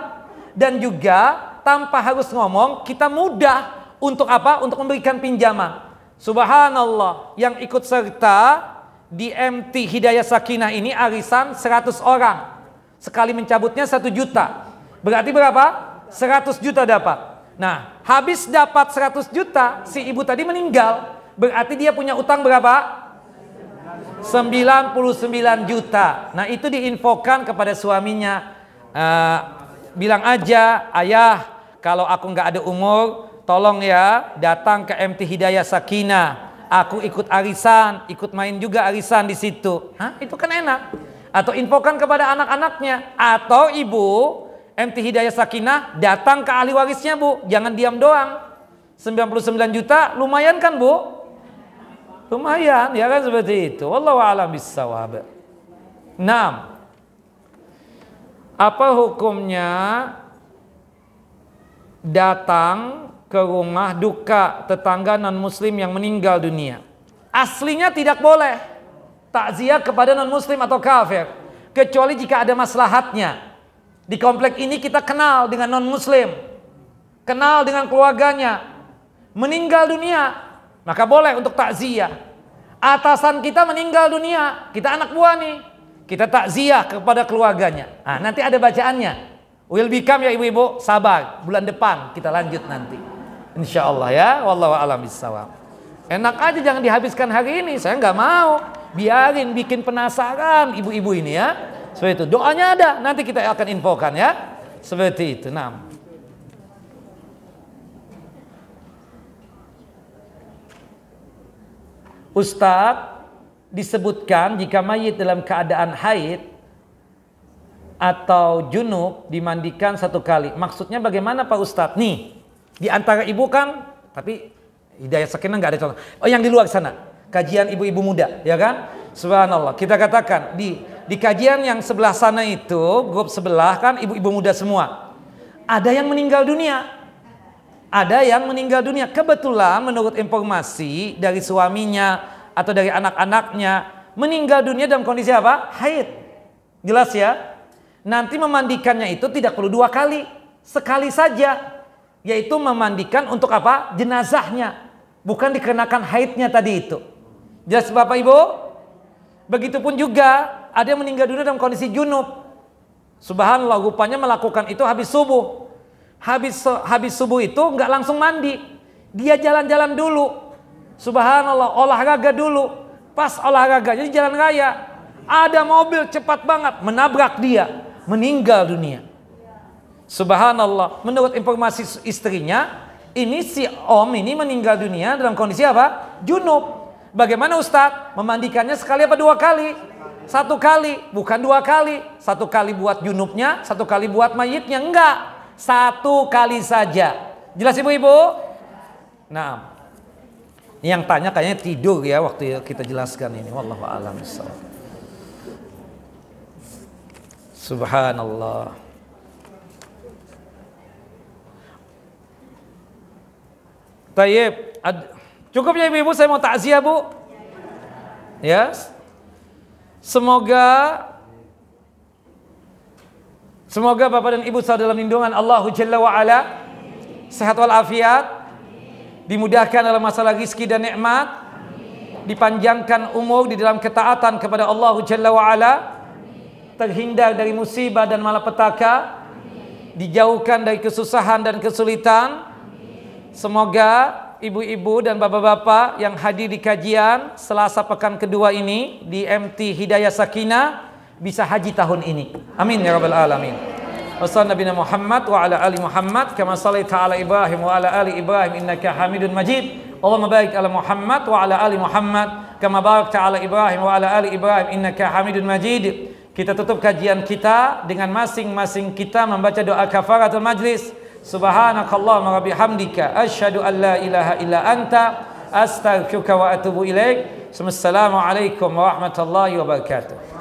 dan juga tanpa harus ngomong kita mudah untuk apa? Untuk memberikan pinjaman. Subhanallah, yang ikut serta di MT Hidayah Sakinah ini arisan 100 orang. Sekali mencabutnya 1 juta. Berarti berapa? 100 juta dapat. Nah, habis dapat 100 juta, si ibu tadi meninggal. Berarti dia punya utang berapa? 99 juta. Nah, itu diinfokan kepada suaminya. Bilang aja, ayah, kalau aku nggak ada umur, tolong ya datang ke MT Hidayah Sakinah. Aku ikut arisan, ikut main juga arisan di situ. Hah? Itu kan enak. Atau infokan kepada anak-anaknya. Atau ibu MT Hidayah Sakinah datang ke ahli warisnya, Bu. Jangan diam doang. 99 juta lumayan kan, Bu? Lumayan, ya kan, seperti itu. Wallahu a'lam bissawab. 6. Apa hukumnya datang ke rumah duka tetangga non-muslim yang meninggal dunia? Aslinya tidak boleh takziah kepada non-muslim atau kafir, kecuali jika ada maslahatnya. Di komplek ini kita kenal dengan non-muslim, kenal dengan keluarganya, meninggal dunia, maka boleh untuk takziah. Atasan kita meninggal dunia, kita anak buah nih, kita takziah kepada keluarganya. Nah, nanti ada bacaannya. Will become ya ibu-ibu, sabar, bulan depan kita lanjut nanti, insya Allah ya. Wallahu a'lam bishawab. Enak aja jangan dihabiskan hari ini, saya nggak mau. Biarin bikin penasaran ibu-ibu ini ya. Seperti itu. Doanya ada, nanti kita akan infokan ya. Seperti itu. Nah, Ustadz, disebutkan jika mayit dalam keadaan haid atau junub dimandikan 1 kali. Maksudnya bagaimana Pak Ustadz? Nih, di antara ibu kan, tapi Hidayah Sakinah nggak ada contoh. Oh, yang di luar sana, kajian ibu-ibu muda, ya kan? Subhanallah. Kita katakan di kajian yang sebelah sana itu, grup sebelah kan ibu-ibu muda semua. Ada yang meninggal dunia. Ada yang meninggal dunia. Kebetulan menurut informasi dari suaminya atau dari anak-anaknya, meninggal dunia dalam kondisi apa? Haid. Jelas ya? Nanti memandikannya itu tidak perlu 2 kali. Sekali saja. Yaitu memandikan untuk apa? Jenazahnya. Bukan dikenakan haidnya tadi itu. Jelas Bapak Ibu? Begitupun juga ada yang meninggal dunia dalam kondisi junub. Subhanallah, rupanya melakukan itu habis subuh. Habis subuh itu nggak langsung mandi. Dia jalan-jalan dulu. Subhanallah, olahraga dulu. Pas olahraganya di jalan raya, ada mobil cepat banget menabrak dia, meninggal dunia. Subhanallah, menurut informasi istrinya, ini si om ini meninggal dunia dalam kondisi apa? Junub. Bagaimana Ustadz? Memandikannya sekali apa 2 kali? 1 kali, bukan 2 kali. 1 kali buat junubnya, 1 kali buat mayitnya. Enggak, 1 kali saja. Jelas ibu-ibu? Nah, yang tanya kayaknya tidur ya waktu kita jelaskan ini. Wallahu a'lam bishawab. Subhanallah. Tayyib, cukup ya ibu-ibu, saya mau takziah Bu. Ya. Semoga Bapak dan Ibu selalu dalam lindungan Allah Jalla wa Ala, sehat walafiat, dimudahkan dalam masalah rizki dan nikmat, dipanjangkan umur di dalam ketaatan kepada Allah Jalla wa Ala, terhindar dari musibah dan malapetaka, dijauhkan dari kesusahan dan kesulitan. Semoga ibu-ibu dan bapak-bapak yang hadir di kajian Selasa pekan kedua ini di MT Hidayah Sakinah bisa haji tahun ini. Amin ya rabbal alamin. Wassallallahu nabiyana Muhammad wa ala ali Muhammad kama shallaita ala Ibrahim wa ala ali Ibrahim innaka Hamidun Majid. Allahumma barik ala Muhammad wa ala ali Muhammad kama barakta ala Ibrahim wa ala ali Ibrahim innaka Hamidun Majid. Kita tutup kajian kita dengan masing-masing kita membaca doa kafaratul majlis. Subhanakallahumma wa bihamdika asyhadu an la ilaha illa anta astaghfiruka wa atubu ilaik. Assalamualaikum warahmatullahi wabarakatuh.